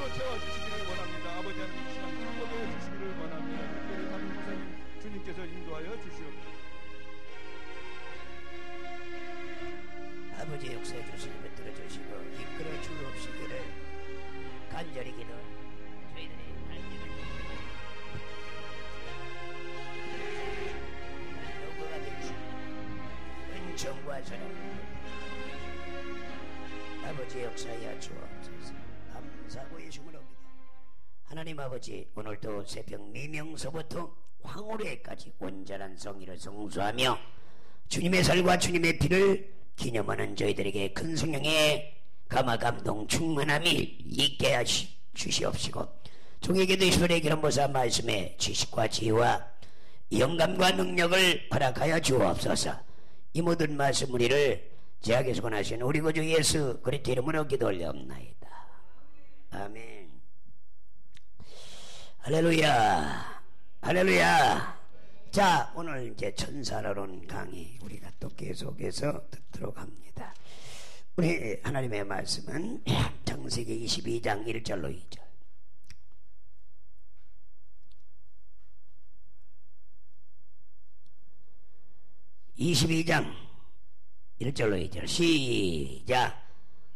능력으로 채워주시기를 원합니다. 아버지 하나님 이 시간 참고되어 주시기를 원합니다. 특별히 담임 목사님 주님께서 인도하여 주시옵소서. 아버지의 역사에 주시기를 들어주시고 이끌어 주옵시기를 간절히 기도 저희들의 말씀을 요구가 되시고 은총과 사랑을 아버지의 역사에 주옵소서. 감사하고 예수님을 옵니다. 하나님 아버지, 오늘도 새벽 미명서부터 황홀회까지 온전한 성의를 성수하며 주님의 살과 주님의 피를 기념하는 저희들에게 큰 성령의 감화 감동 충만함이 있게 주시옵시고 종에게도 이스라엘의 기름부사 말씀의 지식과 지혜와 영감과 능력을 허락하여 주옵소서. 이 모든 말씀 우리를 제 악에서 권하신 우리 구주 예수 그리스도 이름으로 기도 올려옵나이다. 아멘. 할렐루야, 할렐루야. 자, 오늘 이제 천사로론 강의 우리가 또 계속해서 듣도록 합니다. 우리 하나님의 말씀은 창세기 22장 1절로 2절. 22장 1절로 2절 시작.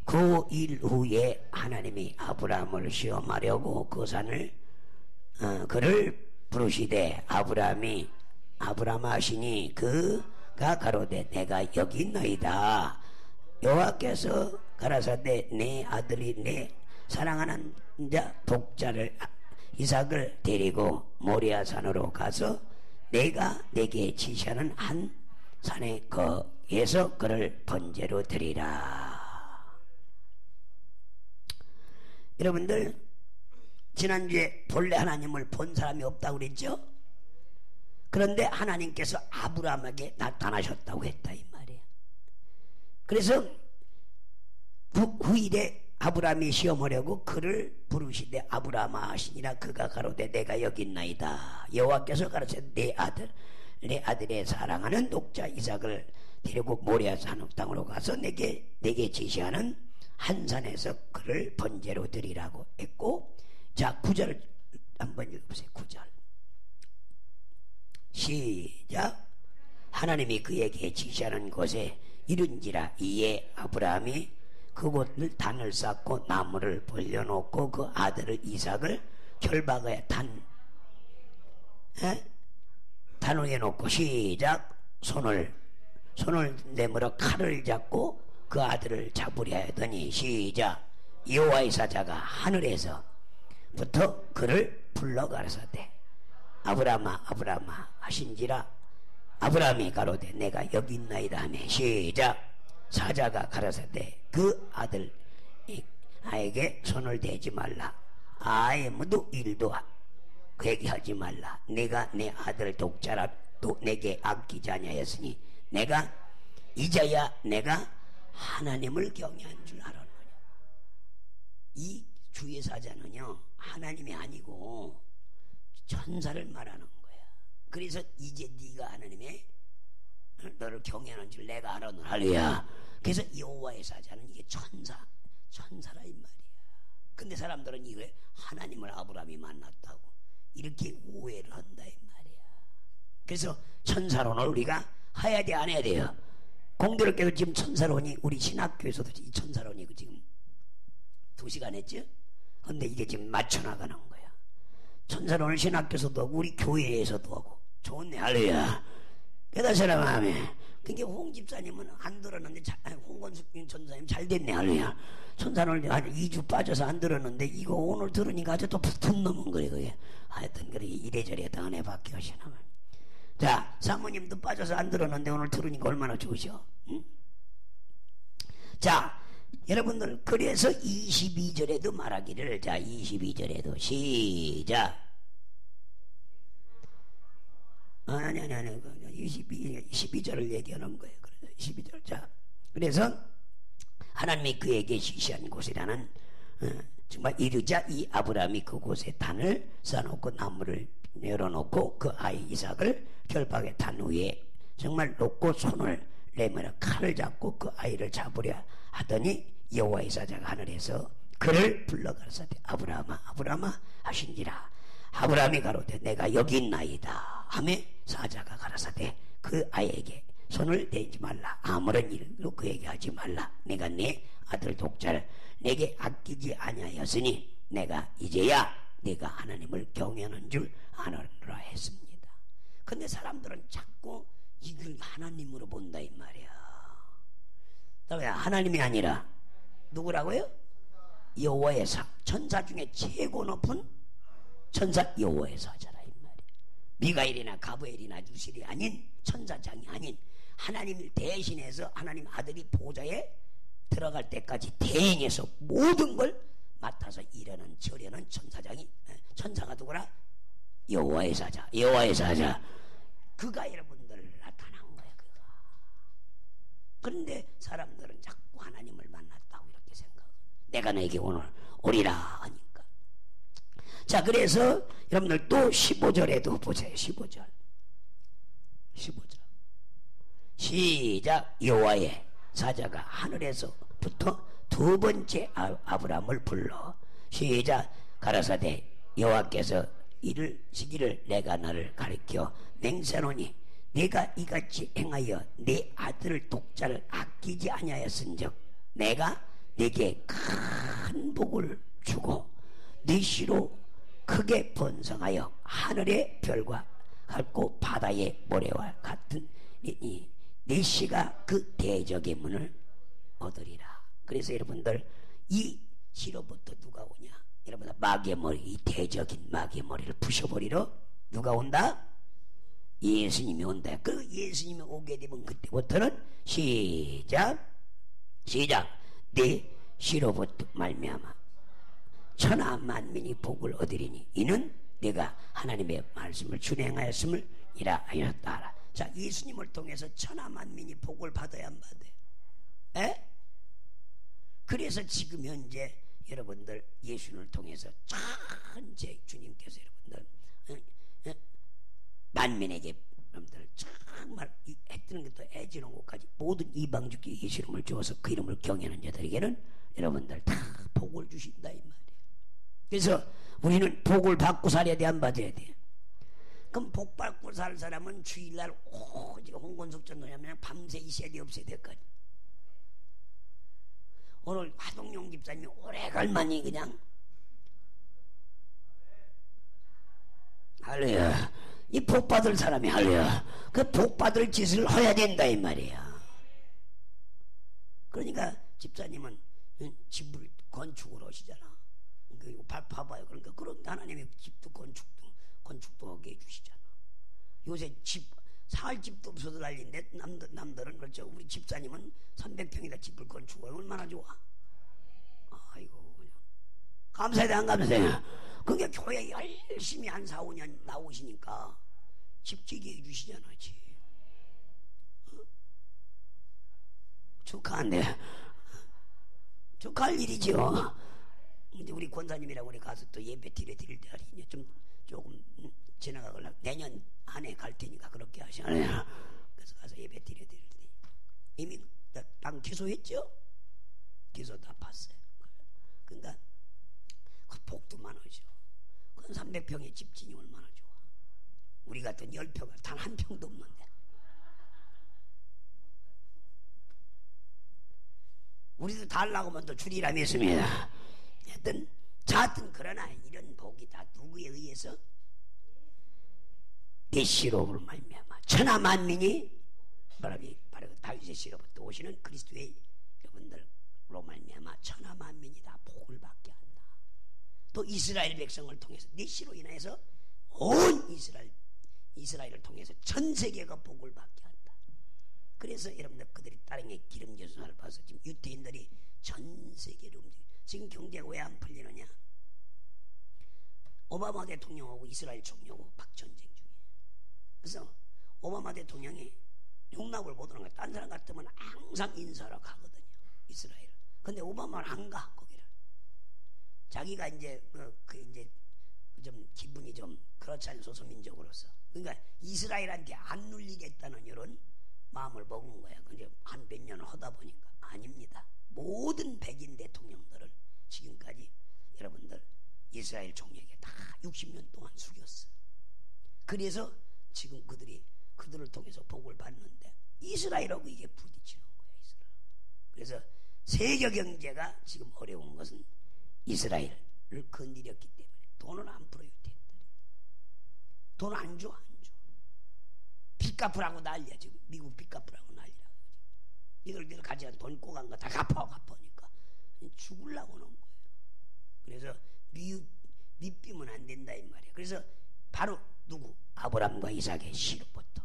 그 일 후에 하나님이 아브라함을 시험하려고 그 산을 그를 부르시되 아브라함 하시니 그가 가로되 내가 여기 있나이다. 여호와께서 가라사대 내 아들이 내 사랑하는 자 독자를 이삭을 데리고 모리아 산으로 가서 내가 내게 지시하는 한 산에 거기에서 그를 번제로 드리라. 여러분들 지난주에 본래 하나님을 본 사람이 없다고 그랬죠? 그런데 하나님께서 아브라함에게 나타나셨다고 했다 이 말이에요. 그래서 후일에 아브라함이 시험하려고 그를 부르시되 아브라함아 하시니라. 그가 가로되 내가 여기 있나이다. 여호와께서 가르치되 내 아들의 사랑하는 독자 이삭을 데리고 모리아 산 땅으로 가서 내게 지시하는 한 산에서 그를 번제로 드리라고 했고, 자 9절 한번 읽어보세요. 9절 시작. 하나님이 그에게 지시하는 곳에 이른지라. 이에 아브라함이 그곳을 단을 쌓고 나무를 벌려놓고 그 아들을 이삭을 결박에 단 위에 놓고 시작. 손을 내밀어 칼을 잡고 그 아들을 잡으려 하더니 시작. 여호와의 사자가 하늘에서부터 그를 불러 가라사대 아브라함아 아브라함아 하신지라. 아브라함이 가로되 내가 여기 있나이다 하매 시작. 사자가 가라사대 그 아에게 손을 대지 말라. 아무도 일도 그에게 하지 말라. 내가 내 아들 독자라 또 내게 아끼지 아니하였으니 내가 이제야 내가 하나님을 경외한 줄 알았느냐. 이 주의 사자는요 하나님이 아니고 천사를 말하는 거야. 그래서 이제 네가 하나님의 너를 경외하는 줄 내가 알았느냐. 할렐루야. 그래서 여호와의 사자는 이게 천사라 이 말이야. 근데 사람들은 이거 하나님을 아브라함이 만났다고 이렇게 오해를 한다 이 말이야. 그래서 천사론을 우리가 해야 돼 안 해야 돼요? 공교롭게도 지금 천사론이 우리 신학교에서도 이 천사론이 지금 2시간 했죠? 근데 이게 지금 맞춰나가는 거야. 천사론을 신학교에서도 하고 우리 교회에서도 하고 좋네. 할렐루야. 깨달으시라 마음에. 그러니까 홍 집사님은 안 들었는데 홍건숙 천사님 잘 됐네. 할렐루야. 천사론을 한 2주 빠져서 안 들었는데 이거 오늘 들으니까 아주 또 푹 넘은 거예요. 그게. 하여튼 그래 이래저래 다 은혜 받게 하시나. 자, 사모님도 빠져서 안 들었는데 오늘 들으니까 얼마나 좋으셔. 응? 자, 여러분들 그래서 22절에도 말하기를, 자 22절에도 시작. 아니 22절을 얘기하는 거예요. 그래서 22절. 자, 그래서 하나님이 그에게 지시한 곳이라는 정말 이르자 이 아브라함이 그곳에 단을 쌓아놓고 나무를 열어놓고 그 아이 이삭을 결박에 단 위에 정말 놓고 손을 내밀어 칼을 잡고 그 아이를 잡으려 하더니 여호와의 사자가 하늘에서 그를 불러 가라사대 아브라함아 아브라함아 하신지라. 아브라함이 가로되 내가 여기 있나이다 하매 사자가 가라사대 그 아이에게 손을 대지 말라. 아무런 일도 그에게 하지 말라. 내가 내 아들 독자를 내게 아끼지 아니하였으니 내가 이제야 내가 하나님을 경외하는 줄 아노라 했습니다. 근데 사람들은 자꾸 이걸 하나님으로 본다 이 말이야. 하나님이 아니라 누구라고요? 여호와의 사. 천사 중에 최고 높은 천사 여호와의 사자라 이 말이야. 미가엘이나 가브엘이나 유실이 아닌 천사장이 아닌 하나님을 대신해서 하나님 아들이 보좌에 들어갈 때까지 대행해서 모든 걸 맡아서 일하는 절하는 천사장이, 천사가 누구라? 여호와의 사자. 여호와의 사자. 그가 여러분들 나타난 거야. 그가. 그런데 사람들은 자꾸 하나님을 만났다고 이렇게 생각해. 내가 너에게 오늘 오리라 하니까. 자, 그래서 여러분들 또 15절에도 보세요. 15절 시작. 여호와의 사자가 하늘에서부터 두 번째 아브라함을 불러 시작. 가라사대 여호와께서 이를 시기를 내가 너를 가리켜 맹세하노니 내가 이같이 행하여 네 아들 독자를 아끼지 아니하였은즉 내가 네게 큰 복을 주고 네 씨로 크게 번성하여 하늘의 별과 같고 바다의 모래와 같은 네 씨가 그 대적의 문을 얻으리라. 그래서 여러분들 이 씨로부터 누가 오냐? 여러분들 마귀의 머리, 이 대적인 마귀의 머리를 부셔버리러 누가 온다? 예수님이 온다. 그 예수님이 오게 되면 그때부터는 시작 네 씨로부터 말미암아 천하 만민이 복을 얻으리니 이는 내가 하나님의 말씀을 준행하였음을 이라 하였다. 자, 예수님을 통해서 천하 만민이 복을 받아야 안 받아요? 에? 그래서 지금 현재 여러분들 예수님을 통해서 전체 주님께서 여러분들 만민에게 여러분들 정말 해뜨는 것도 애지는 것까지 모든 이방주께 예수 이름을 주어서 그 이름을 경외하는 자들에게는 여러분들 다 복을 주신다 이 말이에요. 그래서 우리는 복을 받고 살아야 돼, 안 받아야 돼? 그럼 복 받고 살 사람은 주일날 오직 홍건숙전 노냐면 밤새 있어야 돼, 없어야 될까지. 오늘 화동용 집사님이 오래간만이 그냥 할렐루야. 이 복 받을 사람이 할렐루야. 그 복 받을 짓을 해야 된다 이 말이야. 그러니까 집사님은 집을 건축을 하시잖아. 이거 봐봐요. 그러니까 그런 하나님의 집도 건축도 하게 해주시잖아. 요새 살 집도 없어서 난리인데 남들은 그렇죠. 우리 집사님은 300평이다 집을 건축하고 얼마나 좋아. 아이고 그냥 감사해야 돼, 안 감사해요? 그게 교회 열심히 한 4, 5년 나오시니까 집 지게 해주시잖아. 집. 축하한데 축하할 일이죠. 근데 우리 권사님이랑 우리 가서 또 예배 드릴 때 이제 조금 지나가걸라 내년 안에 갈 테니까 그렇게 하시잖아요. 그래서 가서 예배 드릴 때 이미 땅 기소했죠? 기소 다 봤어요. 그러니까 그 복도 많으죠. 그 300평의 집진이 얼마나 좋아. 우리 같은 10평 단 한 평도 없는데. 우리도 달라고 하면 또 주리라 믿습니다. 하여튼 그러나 이런 복이 다 누구에 의해서? 내 씨로부터 말미암아 천하 만민이 바로 다윗의 씨로부터 오시는 그리스도의 여러분들로 말미암아 천하 만민이 다 복을 받게 한다. 또 이스라엘 백성을 통해서 네 씨로 인해서 온 이스라엘을 통해서 전 세계가 복을 받게 한다. 그래서 여러분들 그들이 땅에 기름져서 살아서 지금 유태인들이 전 세계를 움직여. 지금 경제가 왜 안 풀리느냐? 오바마 대통령하고 이스라엘 총리하고 박전쟁 중이에요. 그래서 오바마 대통령이 용납을 못하는 거야. 딴 사람 같으면 항상 인사하러 가거든요, 이스라엘. 근데 오바마는 안 가, 거기를. 자기가 이제 이제 좀 기분이 좀 그렇지 않은 소수민족으로서. 그러니까 이스라엘한테 안 눌리겠다는 이런 마음을 먹은 거야. 근데 한 몇 년을 하다 보니까 아닙니다. 모든 백인 대통령들을 지금까지 여러분들 이스라엘 종에게 다 60년 동안 숙였어. 그래서 지금 그들을 통해서 복을 받는데 이스라엘하고 이게 부딪히는 거야. 이스라엘. 그래서 세계 경제가 지금 어려운 것은 이스라엘을 건드렸기 때문에 돈은 안 풀어요. 돈 안 줘. 빚 갚으라고 난리야. 지금 미국 빚 갚으라고 난리라고. 이들 가져간 돈 있고 간 거 다 갚으니까 죽으려고 하는 거예요. 그래서 밑비면 안 된다 이 말이야. 그래서 바로 누구? 아브라함과 이삭의 씨로부터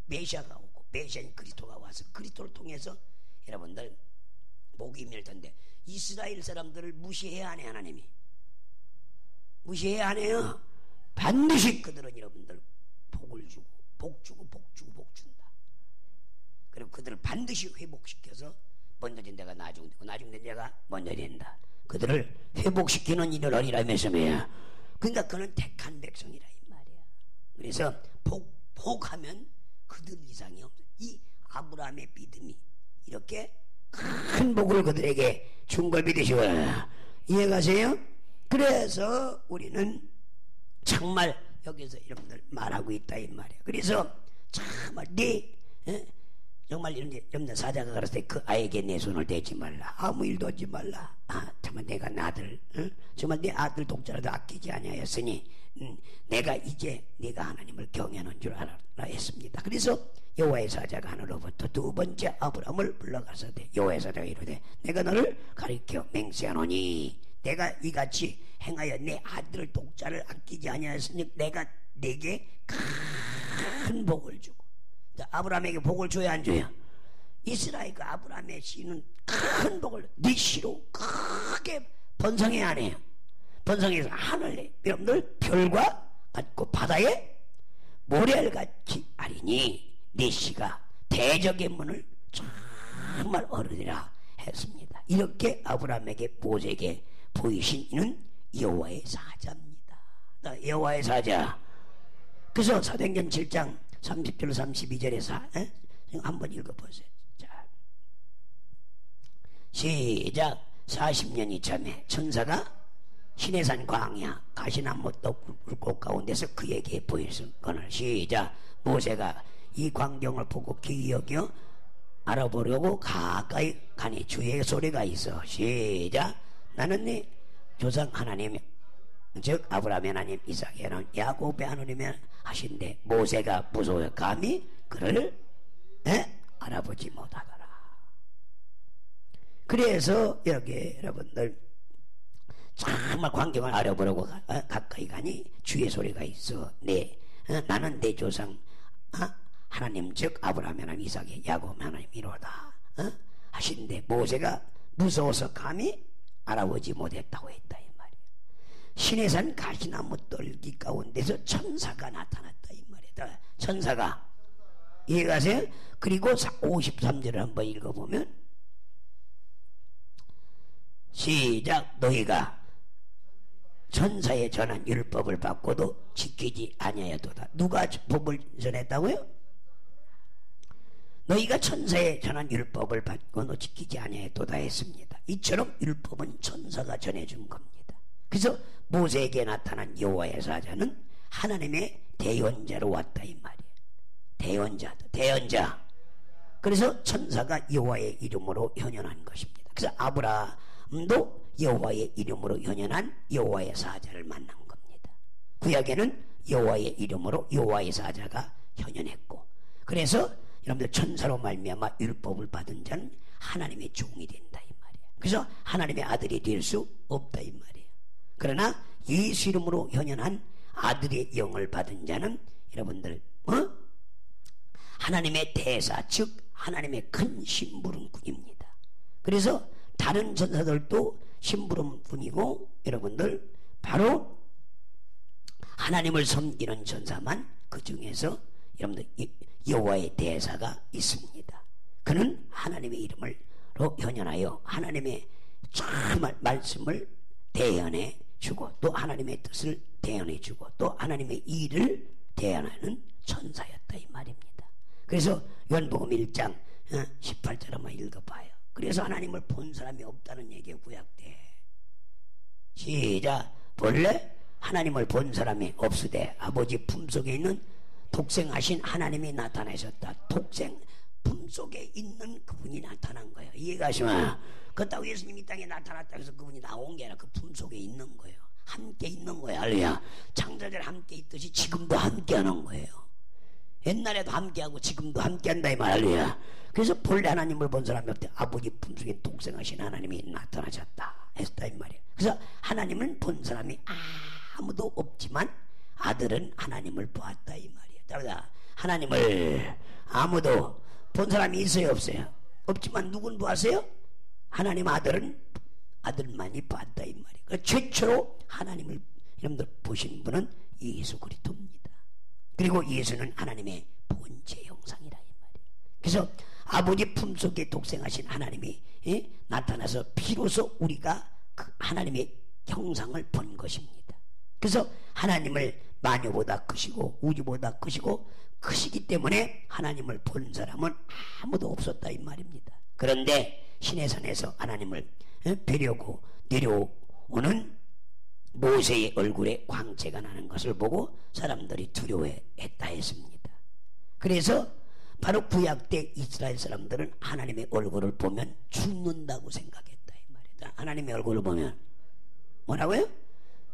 메시아가 오고, 메시아인 그리스도가 와서 그리스도를 통해서 여러분들 복이 임할 텐데, 이스라엘 사람들을 무시해야 하네. 하나님이 무시해야 하네요. 반드시 그들은 여러분들 복을 주고 복 준다. 그리고 그들을 반드시 회복시켜서 먼저 된 데가 나중되고 나중된 데가 먼저 된다. 그들을 회복시키는 일을 하리라면서 뭐야. 그러니까 그는 택한 백성이라 이 말이야. 그래서 복하면 그들 이상이 없어. 이 아브라함의 믿음이 이렇게 큰 복을 그들에게 준 걸 믿으시고요. 이해가세요? 그래서 우리는 정말 여기서 여러분들 말하고 있다 이 말이에요. 그래서 정말 정말 여러분들 사자가 그랬을 때 그 아이에게 내 손을 대지 말라. 아무 일도 하지 말라. 정말 내가 나들 정말 내 아들 독자라도 아끼지 아니하였으니 내가 이제 네가 하나님을 경외하는 줄 알아라 했습니다. 그래서 여호와의 사자가 하늘로부터 두 번째 아브라함을 불러가서되 여호와의 사자가 이르되 내가 너를 가리켜 맹세하노니 내가 이같이 행하여 내 아들 독자를 아끼지 아니하였으니 내가 네게 큰 복을 주고. 자, 아브라함에게 복을 줘야 안 줘요? 이스라엘 그 아브라함의 씨는 큰 복을 네 씨로 크게 번성해야 하네요. 번성해서 하늘에 여러분들 별과 같고 바다에 모래알같이 하리니 네 씨가 대적의 문을 정말 얻으리라 했습니다. 이렇게 아브라함에게 모세에게 보이신 이는 여호와의 사자입니다. 여호와의 사자. 그래서 사도행전 7장 30절 32절에서 한번 읽어보세요. 자, 시작. 40년이 참에 천사가 시내산 광야 가시나무 떡불꽃 가운데서 그에게 보였거늘. 시작. 모세가 이 광경을 보고 기이 여겨 알아보려고 가까이 가니 주의 소리가 있어. 시작. 나는 네 조상 하나님 즉 아브라함의 하나님 이삭의 하나님 야곱의 하나님 하신데 모세가 무서워 감히 그를 알아보지 못하더라. 그래서 여기 여러분들 정말 광경을 알아보려고 가까이 가니 주의 소리가 있어. 나는 내 조상 하나님 즉 아브라함의 하나님 이삭의 야곱의 하나님이로다 하신데 모세가 무서워서 감히 알아보지 못했다고 했다 이 말이야. 시내산 가시나무 떨기 가운데서 천사가 나타났다 이 말이야. 천사가. 이해가세요? 그리고 53절을 한번 읽어보면 시작. 너희가 천사의 전한 율법을 받고도 지키지 아니하였도다. 누가 법을 전했다고요? 너희가 천사의 전한 율법을 받고도 지키지 아니하였도다 했습니다. 이처럼 율법은 천사가 전해준 겁니다. 그래서 모세에게 나타난 여호와의 사자는 하나님의 대언자로 왔다 이 말이에요. 대언자. 그래서 천사가 여호와의 이름으로 현현한 것입니다. 그래서 아브라함도 여호와의 이름으로 현현한 여호와의 사자를 만난 겁니다. 구약에는 여호와의 이름으로 여호와의 사자가 현현했고, 그래서 여러분들 천사로 말미암아 율법을 받은 자는 하나님의 종이 된다 이 말이에요. 그래서 하나님의 아들이 될 수 없다 이 말이에요. 그러나 예수 이름으로 현현한 아들의 영을 받은 자는 여러분들 하나님의 대사 즉 하나님의 큰 심부름꾼입니다. 그래서 다른 천사들도 심부름꾼이고 여러분들 바로 하나님을 섬기는 천사만 그 중에서 여러분들 여호와의 대사가 있습니다. 그는 하나님의 이름으로 현현하여 하나님의 정말 말씀을 대언해 주고 또 하나님의 뜻을 대언해 주고 또 하나님의 일을 대언하는 천사였다 이 말입니다. 그래서 요한복음 1장 18절 한번 읽어봐요. 그래서 하나님을 본 사람이 없다는 얘기가 구약 때 시작. 본래 하나님을 본 사람이 없으되 아버지 품속에 있는 독생하신 하나님이 나타나셨다. 독생 품속에 있는 그분이 나타난 거예요. 이해가 가시면 그렇다고 예수님이 이 땅에 나타났다 해서 그분이 나온 게 아니라 그 품속에 있는 거예요. 함께 있는 거예요. 할렐루야. 창조절 함께 있듯이 지금도 함께 하는 거예요. 옛날에도 함께하고 지금도 함께한다 이 말. 할렐루야. 그래서 본래 하나님을 본 사람이 없대. 아버지 품속에 독생하신 하나님이 나타나셨다 했다 이 말이에요. 그래서 하나님을 본 사람이 아무도 없지만 아들은 하나님을 보았다 이 말이에요. 따라서 하나님을 아무도 본 사람이 있어요 없어요? 없지만 누군 보았어요? 하나님 아들은 아들만이 봤다 이 말이에요. 그러니까 최초로 하나님을 여러분들 보신 분은 예수 그리스도입니다. 그리고 예수는 하나님의 본체 형상이라 이 말이에요. 그래서 아버지 품속에 독생하신 하나님이 나타나서 비로소 우리가 그 하나님의 형상을 본 것입니다. 그래서 하나님을 마녀보다 크시고 우주보다 크시기 때문에 하나님을 본 사람은 아무도 없었다 이 말입니다. 그런데 신의 산에서 하나님을 뵈려고 내려오는 모세의 얼굴에 광채가 나는 것을 보고 사람들이 두려워했다 했습니다. 그래서 바로 구약 때 이스라엘 사람들은 하나님의 얼굴을 보면 죽는다고 생각했다 이 말이다. 하나님의 얼굴을 보면 뭐라고요?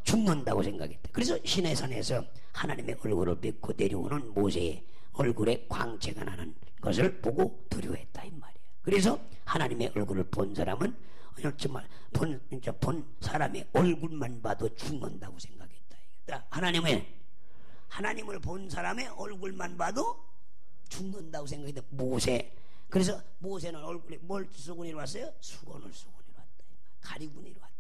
죽는다고 생각했다. 그래서 신의 산에서 하나님의 얼굴을 뵙고 내려오는 모세의 얼굴에 광채가 나는 것을 보고 두려워했다 이 말이에요. 그래서 하나님의 얼굴을 본 사람은 정말 본 사람의 얼굴만 봐도 죽는다고 생각했다. 하나님을 본 사람의 얼굴만 봐도 죽는다고 생각했다. 모세. 그래서 모세는 얼굴에 뭘 쓰고 내려왔어요? 수건을 쓰고 내려왔다. 가리고 내려왔다.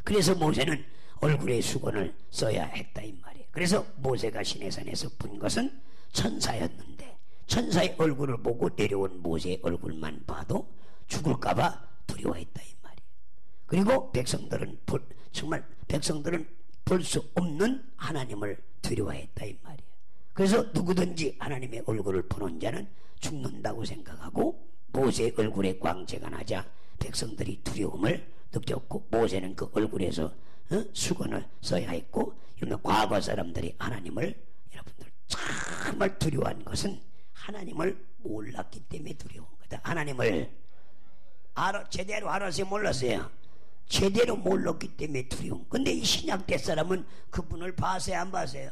그래서 모세는 얼굴에 수건을 써야 했다 이 말이에요. 그래서 모세가 시내산에서 본 것은 천사였는데 천사의 얼굴을 보고 내려온 모세의 얼굴만 봐도 죽을까봐 두려워했다 이 말이에요. 그리고 백성들은 볼 수 없는 하나님을 두려워했다 이 말이에요. 그래서 누구든지 하나님의 얼굴을 보는 자는 죽는다고 생각하고 모세의 얼굴에 광채가 나자 백성들이 두려움을 느꼈고 모세는 그 얼굴에서 수건을 써야 했고 이러면 과거 사람들이 하나님을 여러분들 정말 두려워한 것은 하나님을 몰랐기 때문에 두려운 거다. 하나님을 제대로 알았어요? 몰랐어요? 제대로 몰랐기 때문에 두려운. 근데 이 신약 때 사람은 그분을 봤어요? 안 봤어요?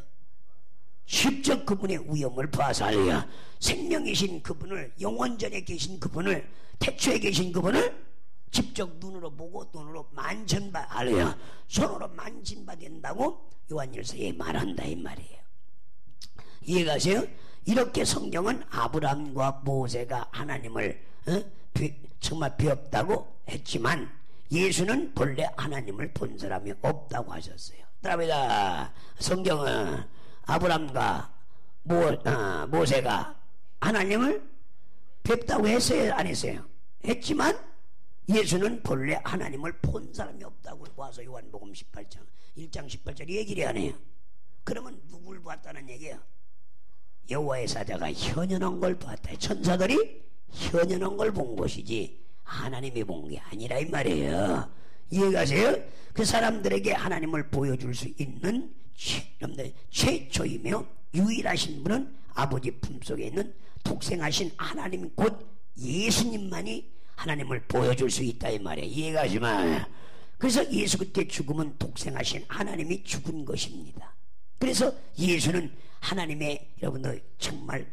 직접 그분의 위엄을 봐서 알려야 생명이신 그분을, 영원전에 계신 그분을, 태초에 계신 그분을 직접 눈으로 보고 눈으로 만진바 알려야 손으로 만진바 된다고 요한일서에 말한다 이 말이에요. 이해가세요? 이렇게 성경은 아브라함과 모세가 하나님을 정말 배웠다고 했지만 예수는 본래 하나님을 본 사람이 없다고 하셨어요. 그러니까 성경은 아브라함과 모세가 하나님을 뵙다고 했어요? 안 했어요? 했지만 예수는 본래 하나님을 본 사람이 없다고 와서 요한복음 1장 18절 얘기를 하네요. 그러면 누굴 봤다는 얘기예요? 여호와의 사자가 현현한 걸 봤다. 천사들이 현현한 걸 본 것이지 하나님이 본 게 아니라 이 말이에요. 이해가세요? 그 사람들에게 하나님을 보여줄 수 있는 최초이며 유일하신 분은 아버지 품속에 있는 독생하신 하나님 곧 예수님만이 하나님을 보여줄 수 있다 이 말이에요. 이해가지만 그래서 예수 그때 죽음은 독생하신 하나님이 죽은 것입니다. 그래서 예수는 하나님의 여러분들 정말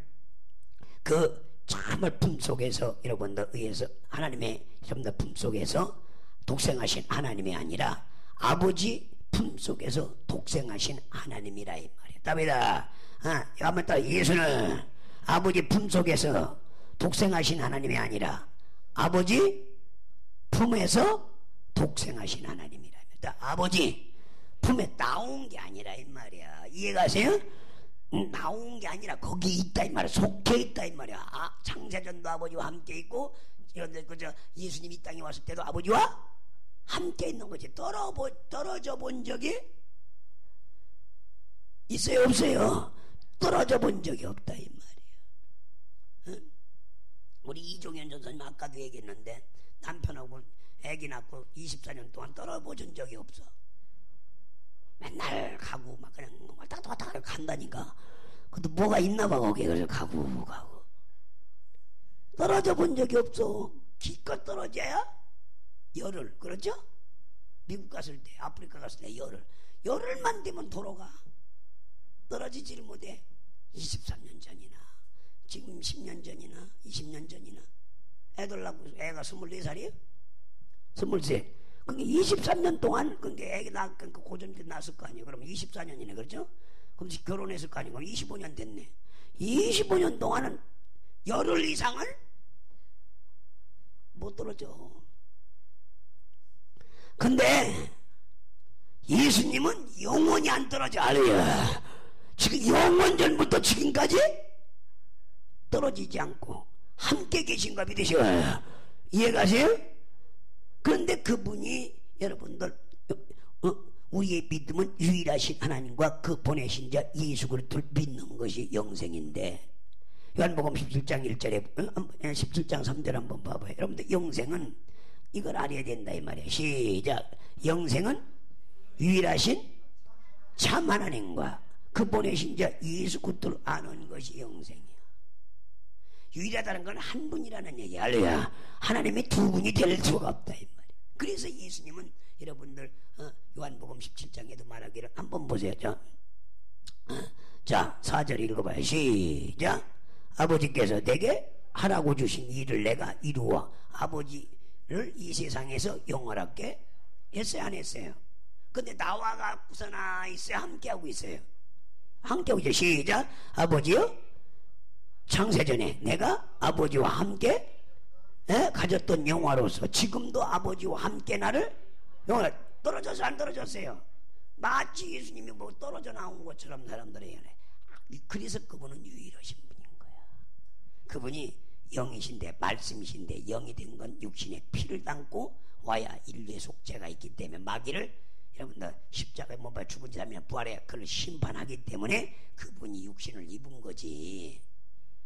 정말 품속에서 여러분들 의해서 하나님의 여러분들 품속에서 독생하신 하나님이 아니라 아버지 품속에서 독생하신 하나님이라 이 말이에요. 답이다. 한번 또 예수는 아버지 품속에서 독생하신 하나님이 아니라 아버지 품에서 독생하신 하나님이랍니다. 아버지 품에 나온 게 아니라 이 말이야. 이해가세요? 나온 게 아니라 거기 있다 이 말이야. 속해 있다 이 말이야. 창세전도 아버지와 함께 있고 예수님 이 땅에 왔을 때도 아버지와 함께 있는 거지. 떨어져 본 적이 있어요 없어요? 떨어져 본 적이 없다 이 말이야. 우리 이종현 전사님 아까도 얘기했는데 남편하고 애기 낳고 24년 동안 떨어보준 적이 없어. 맨날 가고 막 그냥 왔다 갔다 간다니까. 그것도 뭐가 있나 봐 거기에. 그래서 가고 떨어져 본 적이 없어. 기껏 떨어져야 열흘. 그렇죠? 미국 갔을 때, 아프리카 갔을 때 열흘만 되면 돌아가. 떨어지지를 못해. 23년 전이나 지금 10년 전이나 20년 전이나 애들 낳고 애가 24살이에요? 23. 그러니까 23년 동안 그러니까 애기 낳고 고전 때 낳았을 거 아니에요. 그러면 24년이네. 그렇죠? 그럼 결혼했을 거 아니에요. 25년 됐네. 25년 동안은 열흘 이상을 못 떨어져. 근데 예수님은 영원히 안 떨어져. 알아요. 지금 영원 전부터 지금까지 떨어지지 않고 함께 계신가 믿으셔요. 이해가세요? 그런데 그분이 여러분들 우리의 믿음은 유일하신 하나님과 그 보내신 자 예수 그리스도를 믿는 것이 영생인데, 요한복음 17장 1절에 17장 3절 한번 봐봐요. 여러분들 영생은 이걸 알아야 된다 이 말이에요. 시작. 영생은 유일하신 참 하나님과 그 보내신 자 예수 그리스도를 아는 것이 영생이야. 유일하다는 건 한 분이라는 얘기야. 할렐루야. 하나님이 두 분이 될 수가 없다 이 말이야. 그래서 예수님은 여러분들 요한복음 17장에도 말하기를 한번 보세요. 자 4절 읽어봐요. 시작. 아버지께서 내게 하라고 주신 일을 내가 이루어 아버지를 이 세상에서 영원하게 했어요 안 했어요? 근데 나와 갖고서나 있어요? 함께하고 있어요? 함께하고 있어요. 시작. 아버지요 창세전에 내가 아버지와 함께 가졌던 영화로서 지금도 아버지와 함께 나를 영화 떨어져서 안 떨어졌어요. 마치 예수님이 뭐 떨어져 나온 것처럼 사람들이 얘기해. 그래서 그분은 유일하신 분인 거야. 그분이 영이신데 말씀이신데 영이 된 건 육신의 피를 담고 와야 인류의 속죄가 있기 때문에 마귀를 여러분들 십자가에 못 박혀 죽은 자면 부활해 그걸 심판하기 때문에 그분이 육신을 입은 거지.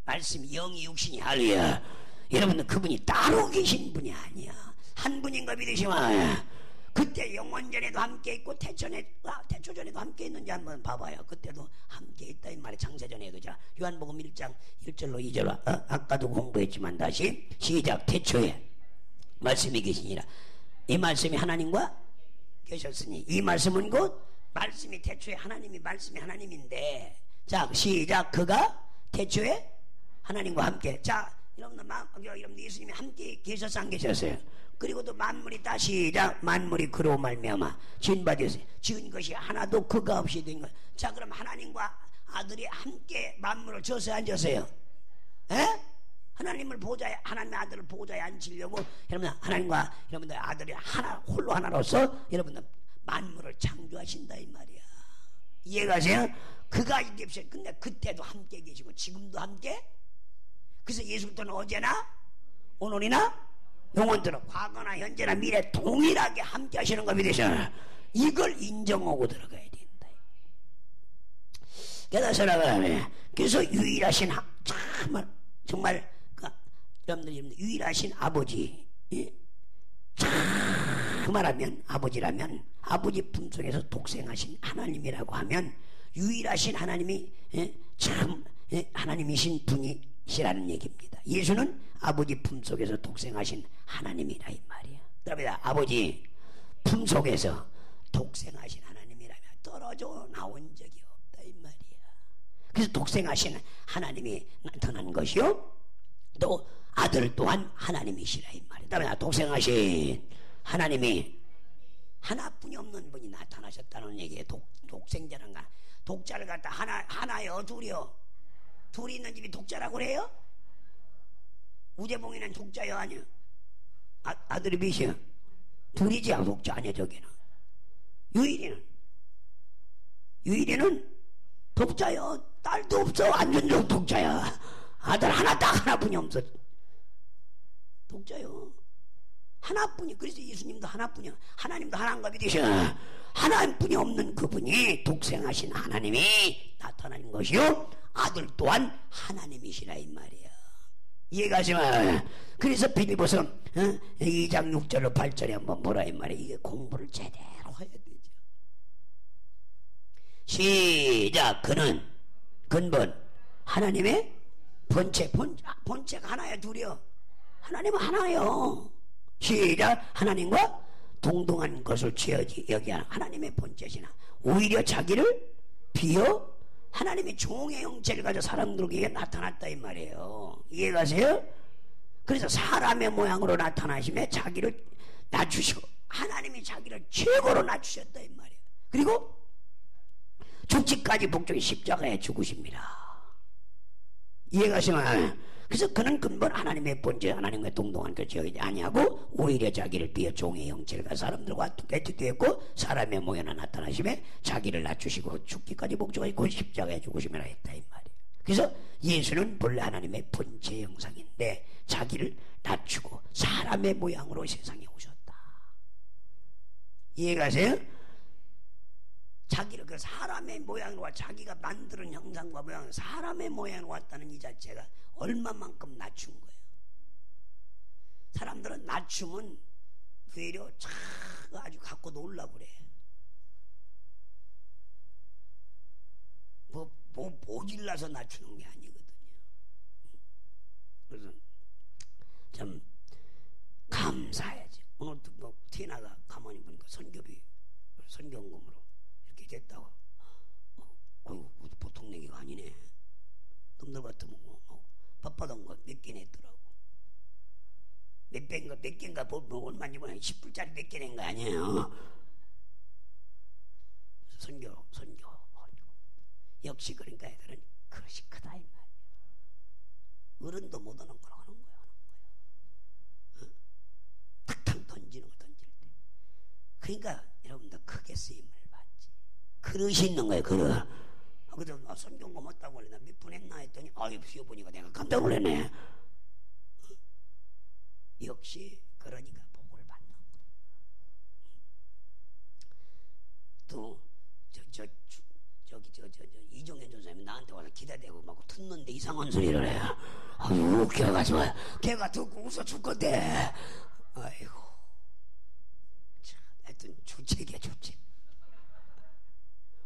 말씀이 영이 육신이 할렐루야. 여러분들 그분이 따로 계신 분이 아니야. 한 분인가 믿으시면 그때 영원전에도 함께 있고 태초전에도 함께 있는지 한번 봐봐요. 그때도 함께 있다 이 말이야. 창세전에도. 자 요한복음 1장 1절로 2절 아까도 공부했지만 다시 시작. 태초에 말씀이 계시니라. 이 말씀이 하나님과 계셨으니 이 말씀은 곧 말씀이 태초에 하나님이 말씀이 하나님인데, 자 시작. 그가 태초에 하나님과 함께. 자 여러분들 예수님이 함께 계셔서 안 계셨어요? 그리고 또 만물이 다 시작. 만물이 그로 말미암아 지은바되었어요. 지은 것이 하나도 그가 없이 된 것. 자 그럼 하나님과 아들이 함께 만물을 져서 앉았어요. 에? 하나님의 아들을 보좌에 앉히려고 여러분 하나님과 여러분들 아들이 하나 홀로 하나로서 여러분들 만물을 창조하신다 이 말이야. 이해가세요? 그가 이제 없어요. 근데 그때도 함께 계시고 지금도 함께. 그래서 예수부터는 어제나 오늘이나 영원토록 과거나 현재나 미래 동일하게 함께 하시는 거 믿으셔. 이걸 인정하고 들어가야 된다. 깨닫으라고. 그래서 유일하신 정말 여러분들 유일하신 아버지, 참 말하면 아버지라면 아버지 품속에서 독생하신 하나님이라고 하면 유일하신 하나님이 참 하나님이신 분이시라는 얘기입니다. 예수는 아버지 품속에서 독생하신 하나님이라 이 말이야. 그러면 아버지 품속에서 독생하신 하나님이라면 떨어져 나온 적이 없다 이 말이야. 그래서 독생하신 하나님이 나타난 것이요 또 아들 또한 하나님이시라 이 말이야. 그러면 독생하신 하나님이 하나뿐이 없는 분이 나타나셨다는 얘기예요. 독생자는 독자를 갖다 하나요 둘이요? 둘이 있는 집이 독자라고 그래요? 우재봉이는 독자요 아니요? 아들이 몇이요? 둘이지 독자 아니야. 저기는 유일이는 독자요. 딸도 없어. 완전 독자야. 아들 하나뿐이 없어. 독자요. 하나뿐이. 그래서 예수님도 하나뿐이야. 하나님도 하나인가 믿으셔. 하나뿐이 없는 그분이 독생하신 하나님이 나타나는 것이요 아들 또한 하나님이시라 이 말이야. 이해가시면 그래서 빌립보서 2장 6절로 8절에 한번 보라 이 말이에요. 이게 공부를 제대로 해야 되죠. 시작. 그는 근본 하나님의 본체가 하나야 둘이요? 하나님은 하나요. 시작. 하나님과 동등한 것을 취하지 여기야 하나님의 본체시나 오히려 자기를 비어 하나님의 종의 형체를 가져 사람들에게 나타났다 이 말이에요. 이해가세요? 그래서 사람의 모양으로 나타나심에 자기를 낮추시고 하나님이 자기를 최고로 낮추셨다 이 말이에요. 그리고 죽기까지 복종이 십자가에 죽으십니다. 이해가시면 그래서 그는 근본 하나님의 본체 하나님과 동등한 것을 여기지 아니하고 오히려 자기를 비어 종의 형체를 가져 사람들과 대투되었고 사람의 모양으로 나타나심에 자기를 낮추시고 죽기까지 복종하시고 십자가에 죽으심이라 했다 이 말이에요. 그래서 예수는 본래 하나님의 본체 형상인데 자기를 낮추고 사람의 모양으로 세상에 오셨다. 이해가세요? 자기를 그 사람의 모양으로 와 자기가 만드는 형상과 모양 사람의 모양으로 왔다는 이 자체가 얼마만큼 낮춘 거예요. 사람들은 낮춤은 되려 아주 갖고 놀라 그래. 모질라서 낮추는 게 아니거든요. 그래서 참 감사해야지. 오늘도 뭐 티나가 가만히 보니까 선교금으로 이렇게 됐다고. 보통 얘기가 아니네. 놈들 같으면 바빠던 거 몇 개 냈더라고. 몇 개인가 보면 얼마인지 모르겠는데 10불짜리 몇 개 낸 거 아니에요. 선교. 역시 그러니까 애들은 그릇이 크다 이 말이야. 어른도 못 하는 걸 하는 거야. 탁탁 던지는 거 던질 때. 그러니까 여러분들 크게 쓰임을 받지. 그릇이 있는 거예요. 그릇. 그래서 선교 고맙다고 그래. 나 몇 분 했나 했더니 아유 쉬어보니까 내가 깜짝 놀랐네. 역시 그러니까 복을 받는 거야. 또 저기 이종현 조사님이 나한테 와서 기다대고 막 듣는데 이상한 소리를 해. 아유 웃겨가지고 걔가 듣고 웃어 죽건데. 아이고 참 하여튼 주책이야 주책.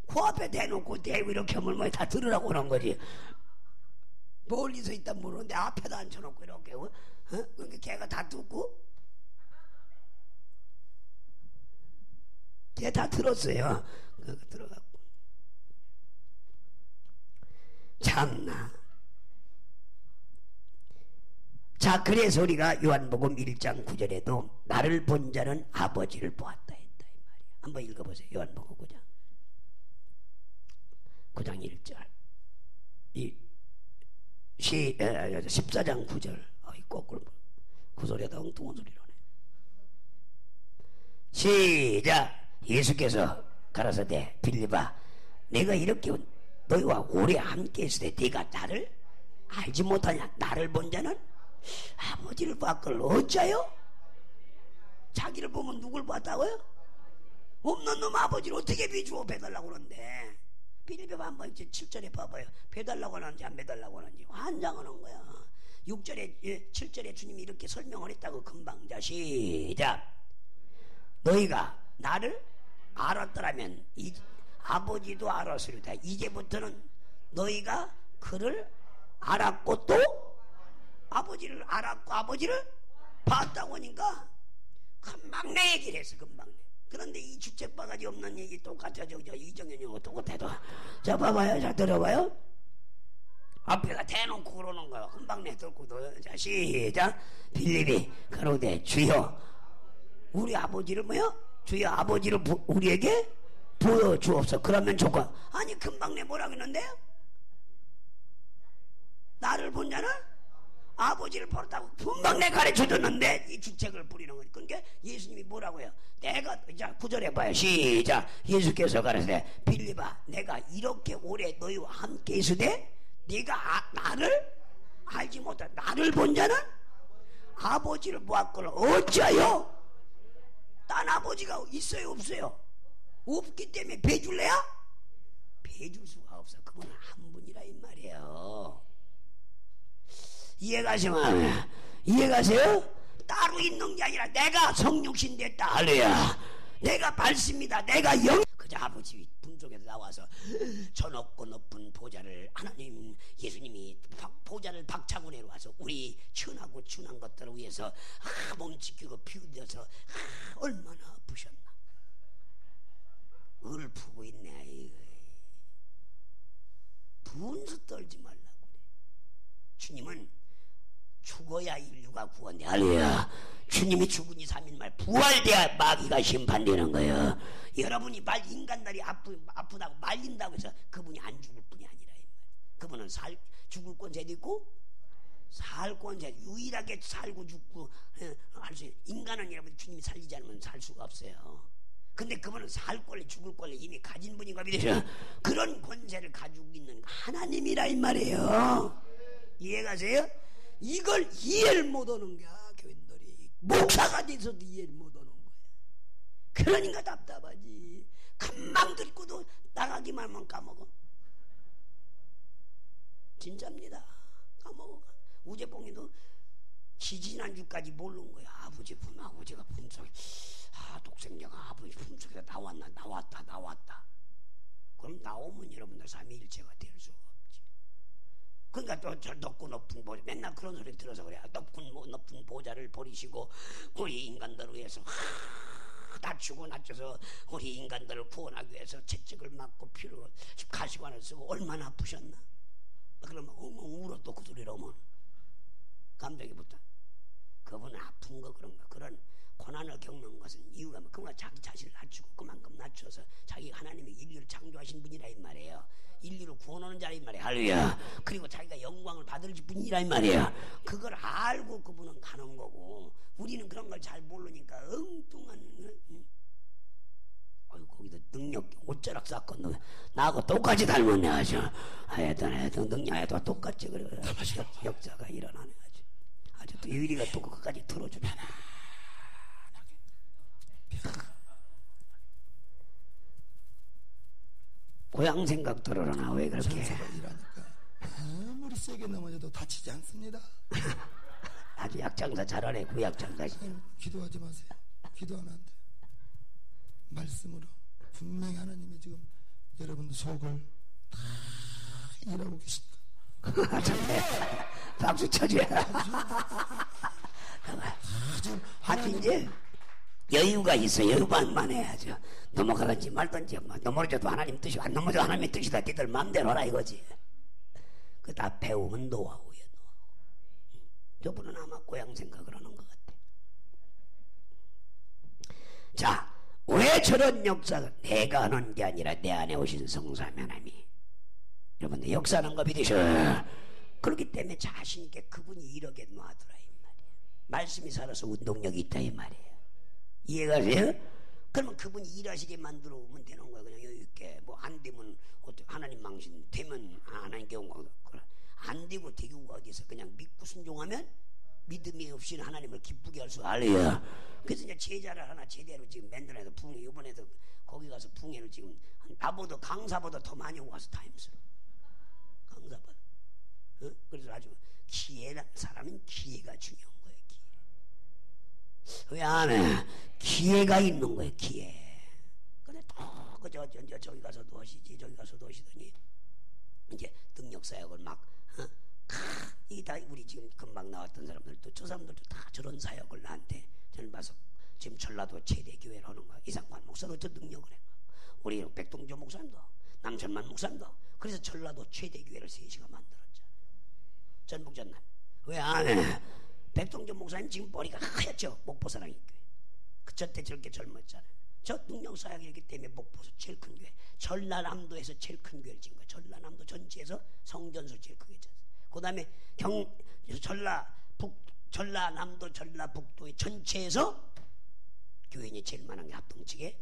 코앞에 대놓고 대고 이렇게 하면 뭐 다 들으라고 그런 거지. 멀리서 있다 모르는데 앞에다 앉혀놓고 이렇게 그러니까 걔가 다 듣고 걔 다 들었어요. 들어갔고 참나. 자 그래서 우리가 요한복음 1장 9절에도 나를 본 자는 아버지를 보았다 했다 이 말이야. 한번 읽어보세요. 요한복음 9장 1절 14장 9절 거꾸로 그 소리가 엉뚱한 소리로네. 시작. 예수께서 가라사대 빌립아 내가 이렇게 너희와 오래 함께 있을 때 네가 나를 알지 못하냐. 나를 본 자는 아버지를 봤걸 어짜요? 자기를 보면 누굴 봤다고요? 없는 놈 아버지를 어떻게 비주어 배달라고 그러는데. 빌립보 한번 7절에 봐봐요. 배달라고 하는지 안 배달라고 하는지 환장하는 거야. 6절에 7절에 주님이 이렇게 설명을 했다고 금방. 자 시작. 너희가 나를 알았더라면 아버지도 알았으리다. 이제부터는 너희가 그를 알았고 또 아버지를 알았고 아버지를 봤다고 하니까 금방 내 얘기를 했어. 금방 내. 그런데 이 주책바가지 없는 얘기 똑같아. 저 이정현이하고 똑같아도. 자 봐봐요. 자 들어봐요. 앞에가 대놓고 그러는 거야. 금방 내 들고. 자 시작. 빌립이 가로되 주여 우리 아버지를 뭐요? 주여 아버지를 우리에게 보여주옵소서. 그러면 조건. 아니 금방 내 뭐라고 했는데요? 나를 본 자는 아버지를 보았다고 금방 내 가르쳐줬는데 이 주책을 부리는 거지. 그러니까 예수님이 뭐라고 해요? 내가 자 9절에 봐요. 시작. 예수께서 가르치되 빌립아 내가 이렇게 오래 너희와 함께 있으되 네가 나를 알지 못하. 나를 본 자는 아버지를 보았거늘 어찌하여? 딴 아버지가 있어요 없어요? 없기 때문에 배줄래야? 배줄 수가 없어. 그건 한 분이라 이 말이에요. 이해가시면 이해가세요? 따로 있는 게 아니라 내가 성육신 됐다. 할렐루야. 내가 말씀이다. 내가 영. 그저 아버지 분속에서 나와서 저 높고 높은 보좌를 하나님 예수님이 보좌를 박차고 내려와서 우리 천하고 천한 것들을 위해서 몸 지키고 피 흘려서 얼마나 아프셨나. 을 푸고 있네. 분수 떨지 말라고 그래. 주님은 죽어야 인류가 구원돼. 할렐루야. 주님이 죽은 지 3일 말 부활돼야 마귀가 심판되는 거예요. 여러분이 인간들이 아프다고 말린다고 해서 그분이 안 죽을 뿐이 아니라 그분은 죽을 권세도 있고 살 권세, 유일하게 살고 죽고 할 수 있는. 인간은 여러분 주님이 살리지 않으면 살 수가 없어요. 근데 그분은 살 권리 죽을 권리 이미 가진 분인가 믿으셔. 그런 권세를 가지고 있는 하나님이라 이 말이에요. 이해가세요? 이걸 이해를 못하는 거야. 교인들이 목사가 돼서도 이해를 못하는 거야. 그러니까 답답하지. 금방 듣고도 나가기만 하면 까먹어. 진짜입니다. 까먹어. 우재봉이도 지지난주까지 모르는 거야. 아버지 아버지가 품속에 독생자가 아버지 품속에서 나왔다. 그럼 나오면 여러분들 삼위일체가 될 수가 없지. 그러니까 또 저 높고 높은 보좌, 맨날 그런 소리 들어서 그래. 높은 보좌를 버리시고 우리 인간들을 위해서 낮추고 낮춰서 우리 인간들을 구원하기 위해서 채찍을 맞고 피로 가시관을 쓰고 얼마나 아프셨나. 그러면 울어. 또 그 소리로 오면 감정이 붙어. 그분은 아픈 거 그런 거, 그런 고난을 겪는 것은 이유가 뭐 그만 자기 자신을 낮추고 그만큼 낮춰서 자기 하나님이 인류를 창조하신 분이라 이 말이에요. 인류를 구원하는 자라 이 말이에요. 할렐루야. 그리고 자기가 영광을 받을 분이라 이 말이에요. 그걸 알고 그분은 가는 거고 우리는 그런 걸 잘 모르니까 엉뚱한 거기도 능력 옷자락 사건 나하고 똑같이 닮았네 아주. 하여튼 능력에도 똑같이 그래. 역사가 일어나네 아주 또 유리가 또 그까지 틀어주네. 고향 생각 들어라. 왜 그렇게 전사가 일하니까 아무리 세게 넘어져도 다치지 않습니다. 아주 약장사 잘하네. 구약장사지. 기도하지 마세요. 기도하면 안 돼요. 말씀으로 분명히 하나님이 지금 여러분들 속을 다 일하고 계십니다. 박수 쳐줘야. 아주 이제 여유가 있어. 여유만 해야죠. 넘어가든지 말든지 넘어져도 하나님 뜻이 안 넘어져도 하나님의 뜻이다. 니들 마음대로 하라 이거지. 그 다 배우면 노하우예요. 저분은 아마 고향 생각을 하는 것 같아. 자, 왜 저런 역사가 내가 하는 게 아니라 내 안에 오신 성삼위 하나님이 여러분들 역사하는 거 믿으셔. 그렇기 때문에 자신 있게 그분이 이렇게 놔두라 이 말이에요. 말씀이 살아서 운동력이 있다 이 말이에요. 이해가세요? 그러면 그분이 일하시게 만들어 오면 되는 거예요. 그냥 여유있게. 뭐 안 되면 어떻게 하나님 망신 되면 하나님 경우가 안 되고 대교가 어디서 그냥 믿고 순종하면 믿음이 없이는 하나님을 기쁘게 할 수가 알래요. 그래서 이제 제자를 하나 제대로 지금 만들어서 붕해 이번에도 거기 가서 붕해를 지금 나보다 강사보다 더 많이 오고 와서 타임스로 강사보다. 그래서 아주 기회가 사람은 기회가 중요한 거예요. 기회. 왜 안 해? 기회가 있는 거예요. 기회. 근데 또 그저 저기 가서도 하시지 저기 가서도 하시더니 이제 능력 사역을 막 이 다 우리 지금 금방 나왔던 사람들도 저 사람들도 다 저런 사역을 나한테 저는 봐서 지금 전라도 최대 교회를 하는 거야. 이상관 목사도 저 능력을 해. 우리 백동조 목사님도 남천만 목사님도 그래서 전라도 최대 교회를 3시가 만들었잖아요. 전북전남. 왜 안 해? 백동조 목사님 지금 머리가 하얗죠. 목포사랑의 교회. 그 저때 저렇게 젊었잖아요. 저 능력 사역이기 때문에 목포에서 제일 큰 교회, 전라남도에서 제일 큰 교회를 진 거예요. 전라남도 전체에서 성전수 제일 크게 졌어요. 그 다음에 전라남도 전라북도의 전체에서 교인이 제일 많은 게 합동측의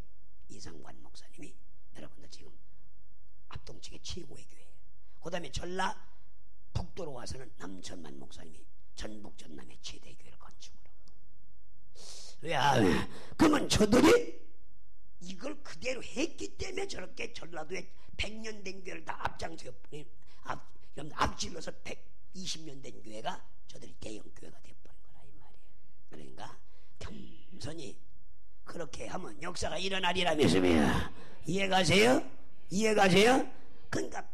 이상관 목사님이 여러분들 지금 합동측의 최고의 교회예요. 그 다음에 전라북도로 와서는 남천만 목사님이 전북 전남의 최대 교회를 건축을 하고. 왜 안 해? 그러면 저들이 이걸 그대로 했기 때문에 저렇게 전라도에 100년 된 교회를 다 앞장서 앞질러서 120년 된 교회가 저들이 대형교회가 돼버린 거라 이 말이에요. 그러니까 겸손히 그렇게 하면 역사가 일어나리라면서요. 이해가세요? 이해가세요? 그러니까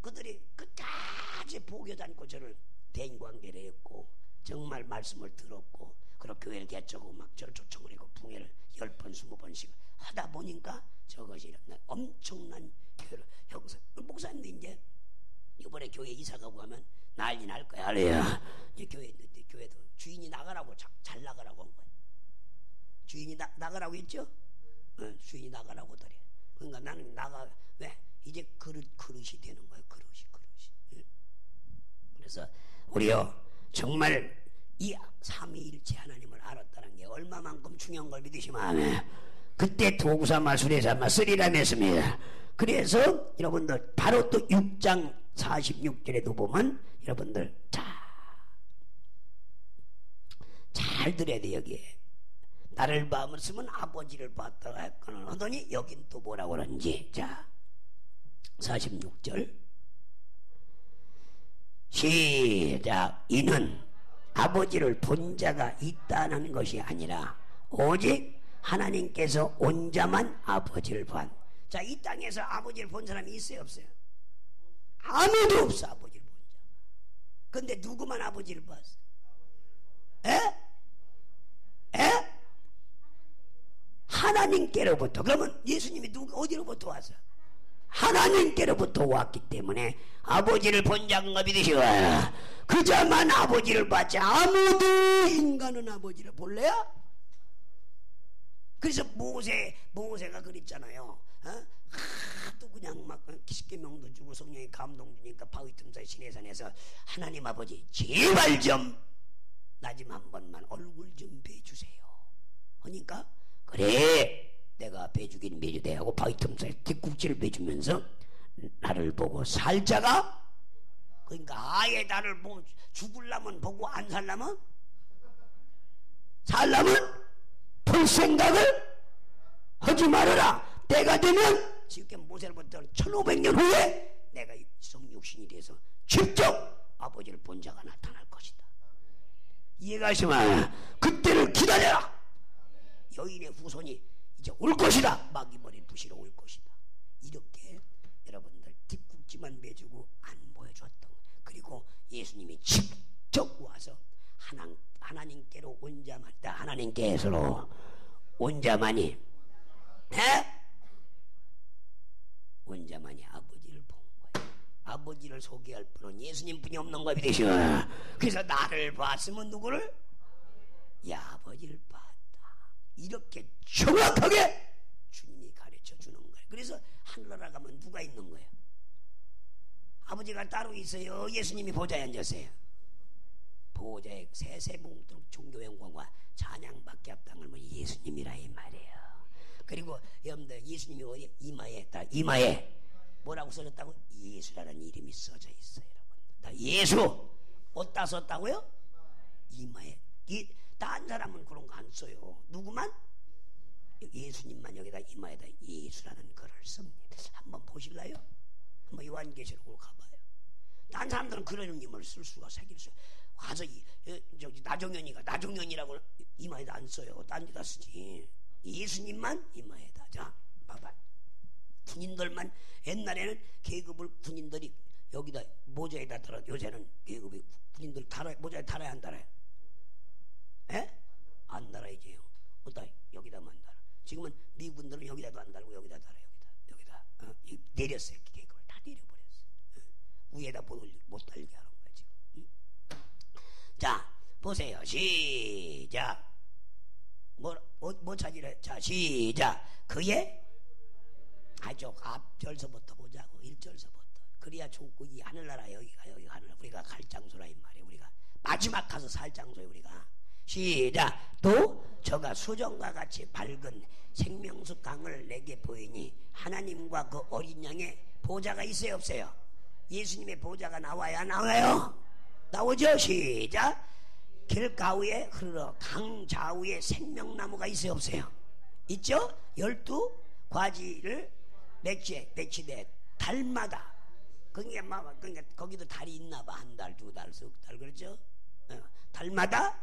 그들이 끝까지 포기하지 않고 저를 대인관계를 했고 정말 말씀을 들었고 그리고 교회를 개척하고 막 저를 초청을 하고 풍회를 10번 20번씩 하다 보니까 저것이 엄청난 교회를 형성. 목사님도 이제 이번에 교회 이사 가고 하면 난리 날 거야. 알아요. 이제 교회 있는데 교회도 주인이 나가라고 잘 나가라고 한 거야. 주인이 나가라고 했죠? 주인이 나가라고 하더래. 그러니까 나는 나가. 왜? 이제 그릇이 되는 거예요. 그릇이. 그래서 우리요 정말 이 삼위일체 하나님을 알았다는 게 얼마만큼 중요한 걸 믿으시면 그때 도구삼아 수레삼아 쓰리라면서입니다. 그래서 여러분들 바로 또 6장 46절에도 보면 여러분들 잘 들어야 돼. 여기에 나를 봤으면 아버지를 봤다고 했거든 하더니 여긴 또 뭐라고 그러는지. 자 46절 시작. 이는 아버지를 본 자가 있다는 것이 아니라 오직 하나님께서 온 자만 아버지를 본. 자, 이 땅에서 아버지를 본 사람이 있어요 없어요? 아무도 없어. 아버지를 본 자. 근데 누구만 아버지를 봤어? 하나님께로부터. 그러면 예수님이 어디로부터 왔어? 하나님께로부터 왔기 때문에 아버지를 본 자가 믿으시오. 그자만 아버지를 봤지 아무도 인간은 아버지를 볼래요? 그래서 모세가 그랬잖아요. 하도 그냥 막 십계명도 주고 성령이 감동 주니까 바위 틈사이 시내산에서 하나님 아버지 제발 좀 나 좀 한 번만 얼굴 좀 배주세요. 그러니까 그래 내가 배주긴 배주대 하고 바위 틈사이 뒷국지를 배주면서 나를 보고 살자가. 그러니까 아예 나를 뭐 죽을라면 보고 안 살라면 볼 생각을 하지 말아라. 때가 되면 지금 모세로부터 1500년 후에 내가 성육신이 돼서 직접 아버지를 본 자가 나타날 것이다. 이해가시면 그때를 기다려라. 여인의 후손이 이제 올 것이다. 마귀머리를 부시러 올 것이다. 이렇게 여러분들 뒷국지만 매주고 안 보여줬던. 그리고 예수님이 직접 와서 하나님께로 온 자만, 하나님께서로 온 자만이 온 자만이 아버지를 본 거예요. 아버지를 소개할 분은 예수님뿐이 없는 거야. 믿으시오. 그래서 나를 봤으면 누구를? 아버지를 봤다. 이렇게 정확하게 주님이 가르쳐 주는 거예요. 그래서 하늘나라 가면 누가 있는 거예요? 아버지가 따로 있어요? 예수님이 보좌에 앉았어요? 보좌에 세세봉도록 종교 영광과 찬양받게 합당을 뭐 예수님이라 이 말이에요. 그리고 여러분들 예수님이 어디 이마에 뭐라고 써졌다고? 예수라는 이름이 써져 있어요. 여러분들 다 예수 어디다 썼다고요? 이마에. 다른 사람은 그런 거 안 써요. 누구만? 예수님만 여기다 이마에다 예수라는 글을 씁니다. 한번 보실래요? 한번 요한계시록으로 가봐요. 다른 사람들은 그런 이름을 쓸 수가 새길 수. 가서 저기 나종현이라고 이마에다 안 써요. 딴 데다 쓰지. 예수님만 이마에다. 자, 봐봐. 군인들만 옛날에는 계급을 군인들이 여기다 모자에다 달아. 요새는 계급이 군인들 모자에 달아야 안 달아요? 안 달아야지요. 여기다만 달아. 지금은 미군들은 여기다도 안 달고 여기다 달아. 여기다 내렸어요. 계급을 다 내려버렸어요. 위에다 못 달게 하는 거야 지금. 자, 보세요. 시작. 뭐 찾으래? 자, 시작. 그의 아주 앞절서부터 보자고. 1절서부터. 그래야 좋고 이 하늘나라 여기가 하늘나라 우리가 갈 장소라 이 말이에요. 우리가 마지막 가서 살 장소에 우리가. 시작. 또 저가 수정과 같이 밝은 생명수 강을 내게 보이니 하나님과 그 어린 양의 보좌가 있어요 없어요? 예수님의 보좌가 나와요 안 나와요? 나오죠. 시작. 길 가운데 흐르러 강 좌우에 생명나무가 있어요 없어요? 있죠. 12가지를 매치돼 달마다 그러니까 거기도 달이 있나 봐. 한 달, 두 달, 석 달, 그렇죠? 달마다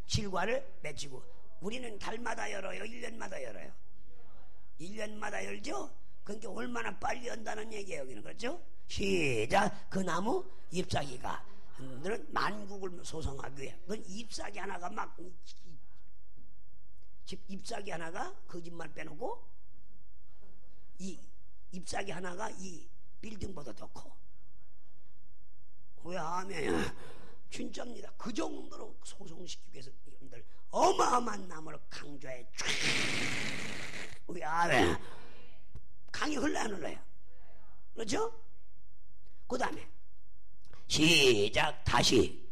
실과를 맺히고, 우리는 달마다 열어요? 1년마다 열어요? 1년마다 열죠? 그러니까 얼마나 빨리 연다는 얘기예요, 여기는. 그렇죠? 시작. 그 나무 잎사귀가 너는 만국을 소성하기 위해. 그건 잎사귀 하나가 막 잎사귀 하나가 거짓말 빼놓고 이 잎사귀 하나가 이 빌딩보다 더 커. 왜냐하면 진짜입니다. 그 정도로 소송시키기 위해서 여러분들 어마어마한 나무를 강조해 쫙. 왜냐하면 강이 흘러 안 흘러요? 그렇죠? 그 다음에 시작. 다시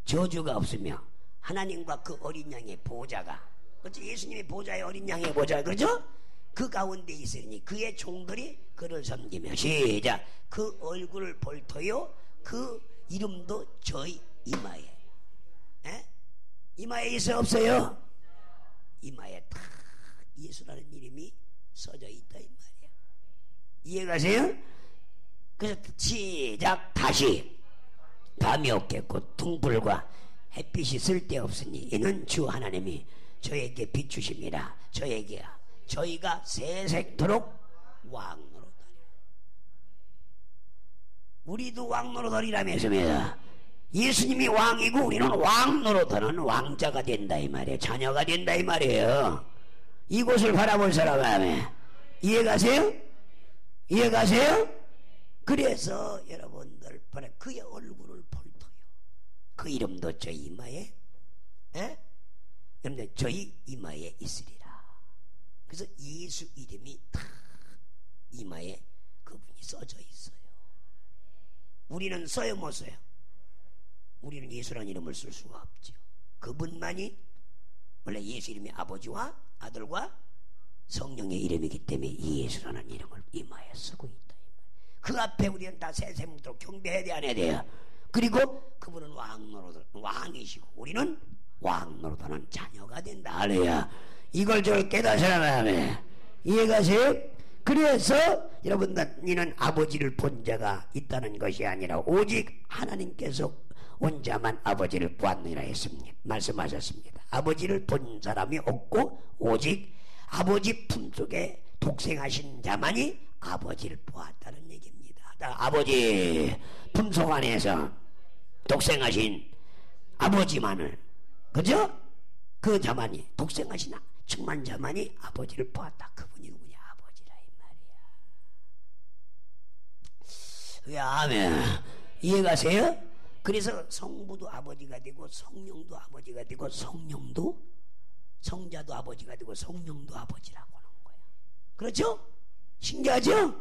저주가 없으며 하나님과 그 어린 양의 보좌가, 그렇죠? 예수님의 보좌에 어린 양의 보좌, 그렇죠? 그 가운데 있으니 그의 종들이 그를 섬기며, 시작. 그 얼굴을 볼 터요 그 이름도 저희 이마에, 이마에 있어 없어요? 이마에 다 예수라는 이름이 써져 있다 이 말이야. 이해가세요? 그래서 시작. 다시 밤이 없겠고 등불과 햇빛이 쓸데없으니 이는 주 하나님이 저에게 비추심이라. 저희가 세색토록 왕노릇하리라. 우리도 왕노릇하리라면서입니다. 예수님이 왕이고 우리는 왕노릇하는 왕자가 된다 이 말이에요. 자녀가 된다 이 말이에요. 이곳을 바라볼 사람 하면 이해가세요? 이해가세요? 그래서 여러분들 그의 얼굴을 볼 터요 그 이름도 저희 이마에, 여러분들 저희 이마에 있으리라. 그래서 예수 이름이 다 이마에 그분이 써져 있어요. 우리는 써요 못 써요? 우리는 예수라는 이름을 쓸 수가 없죠. 그분만이 원래 예수 이름이 아버지와 아들과 성령의 이름이기 때문에 예수라는 이름을 이마에 쓰고 있다. 그 앞에 우리는 다 세세묵도록 경배해야 돼, 안 해야 돼요? 그리고 그분은 왕이시고 우리는 왕노릇하는 자녀가 된다. 할렐루야. 이걸 좀 깨닫으라 하면 이해가세요? 그래서 여러분들 이는 아버지를 본 자가 있다는 것이 아니라 오직 하나님께서 온 자만 아버지를 보았느니라 했습니다. 말씀하셨습니다. 아버지를 본 사람이 없고 오직 아버지 품속에 독생하신 자만이 아버지를 보았다는 얘기입니다. 아버지 품속 안에서 독생하신 아버지만을, 그죠? 그 자만이, 독생하신 충만자만이 아버지를 보았다. 그분이 누구냐? 아버지라 이 말이야. 왜냐하면 이해가세요? 그래서 성부도 아버지가 되고 성령도 아버지가 되고 성자도 아버지가 되고 성령도 아버지라고 하는 거야. 그렇죠? 신기하죠?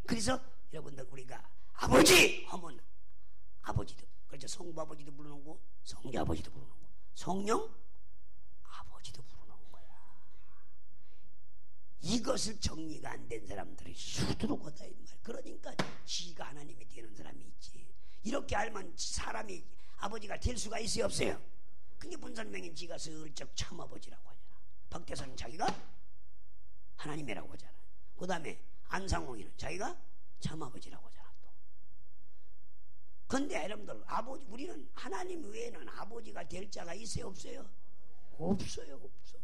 그래서 여러분들 우리가 아버지 하면 아버지도, 그렇죠? 성부 아버지도 부르는 거, 성자 아버지도 부르는 거, 성령 아버지도 부르는 거야. 이것을 정리가 안 된 사람들이 수두룩하다 이 말. 그러니까 지가 하나님이 되는 사람이 있지. 이렇게 알면 사람이 아버지가 될 수가 있어요 없어요? 그게 문선명인 지가 슬쩍 참아버지라고 하잖아. 박대선은 자기가 하나님이라고 하잖아. 그 다음에 안상홍이는 자기가 참아버지라고 하잖아. 또. 근데 여러분들 우리는 하나님 외에는 아버지가 될 자가 있어요 없어요? 없어요. 없어.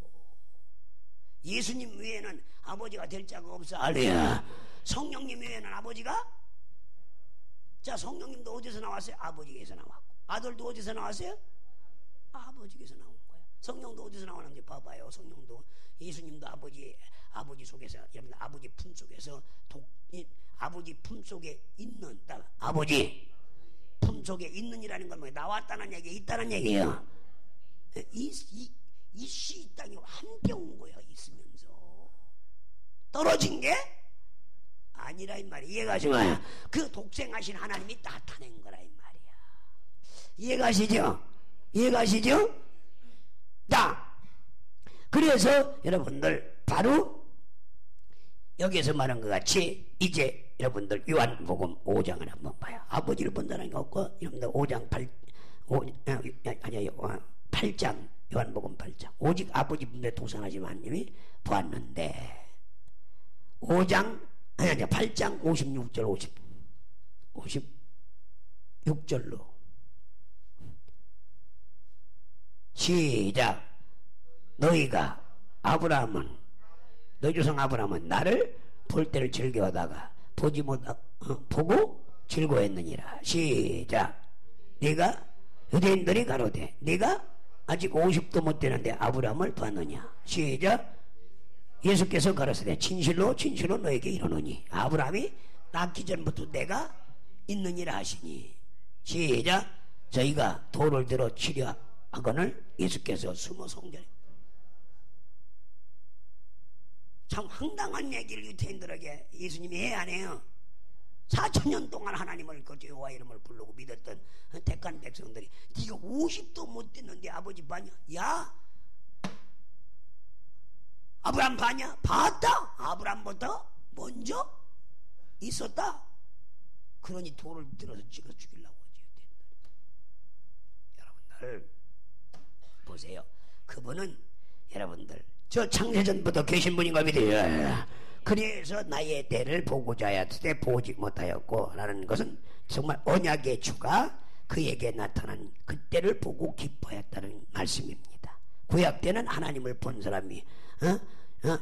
예수님 외에는 아버지가 될 자가 없어. 알레야. 성령님 외에는 아버지가, 자 성령님도 어디서 나왔어요? 아버지께서 나왔고, 아들도 어디서 나왔어요? 아버지께서 나온 거야. 성령도 어디서 나오는지 봐봐요. 성령도 예수님도 아버지 속에서, 여러분 아버지 품 속에서 아버지 품 속에 있는, 아버지 품 속에 있는이라는 건 뭐예요? 나왔다는 얘기, 있다는 얘기예요. 이 땅에 함께 온 거야. 있으면서 떨어진 게 아니라 이 말이야. 이해가시죠? 그 독생하신 하나님이 나타낸 거라 이 말이야. 이해가시죠? 이해가시죠? 자, 그래서 여러분들 바로 여기에서 말한 것 같이 이제 여러분들 요한복음 5장을 한번 봐요. 아버지를 본다는 거 없고 여러분들 8장 요한복음 8장 오직 아버지 분에 독생하신 하나님이 보았는데 8장 56절 56절로 시작. 너희가 아브라함은 너희 조상 아브라함은 나를 볼 때를 즐겨하다가 보지 못하 보고 즐거워했느니라. 시작. 네가 유대인들이 가로되 네가 아직 50도 못 되는데 아브라함을 봤느냐. 시작. 예수께서 가라사대 진실로 진실로 너에게 이르노니 아브라함이 낳기 전부터 내가 있느니라 하시니. 시작. 저희가 돌을 들어 치려 하거늘 예수께서 숨어 성전에. 참 황당한 얘기를 유태인들에게 예수님이 해야 안 해요. 4,000년 동안 하나님을 그 여호와 이름을 부르고 믿었던 택한 백성들이 네가 50도 못 됐는데 아버지 봤냐? 야 아브라함 봤냐? 봤다. 아브라함보다 먼저 있었다. 그러니 돌을 들어서 찍어 죽이려고 하지. 여러분들 보세요. 그분은 여러분들 저 창세전부터 계신 분인가 믿어요. 그래서 나의 때를 보고자 하였으되 보지 못하였고 라는 것은 정말 언약의 주가 그에게 나타난 그때를 보고 기뻐했다는 말씀입니다. 구약 때는 하나님을 본 사람이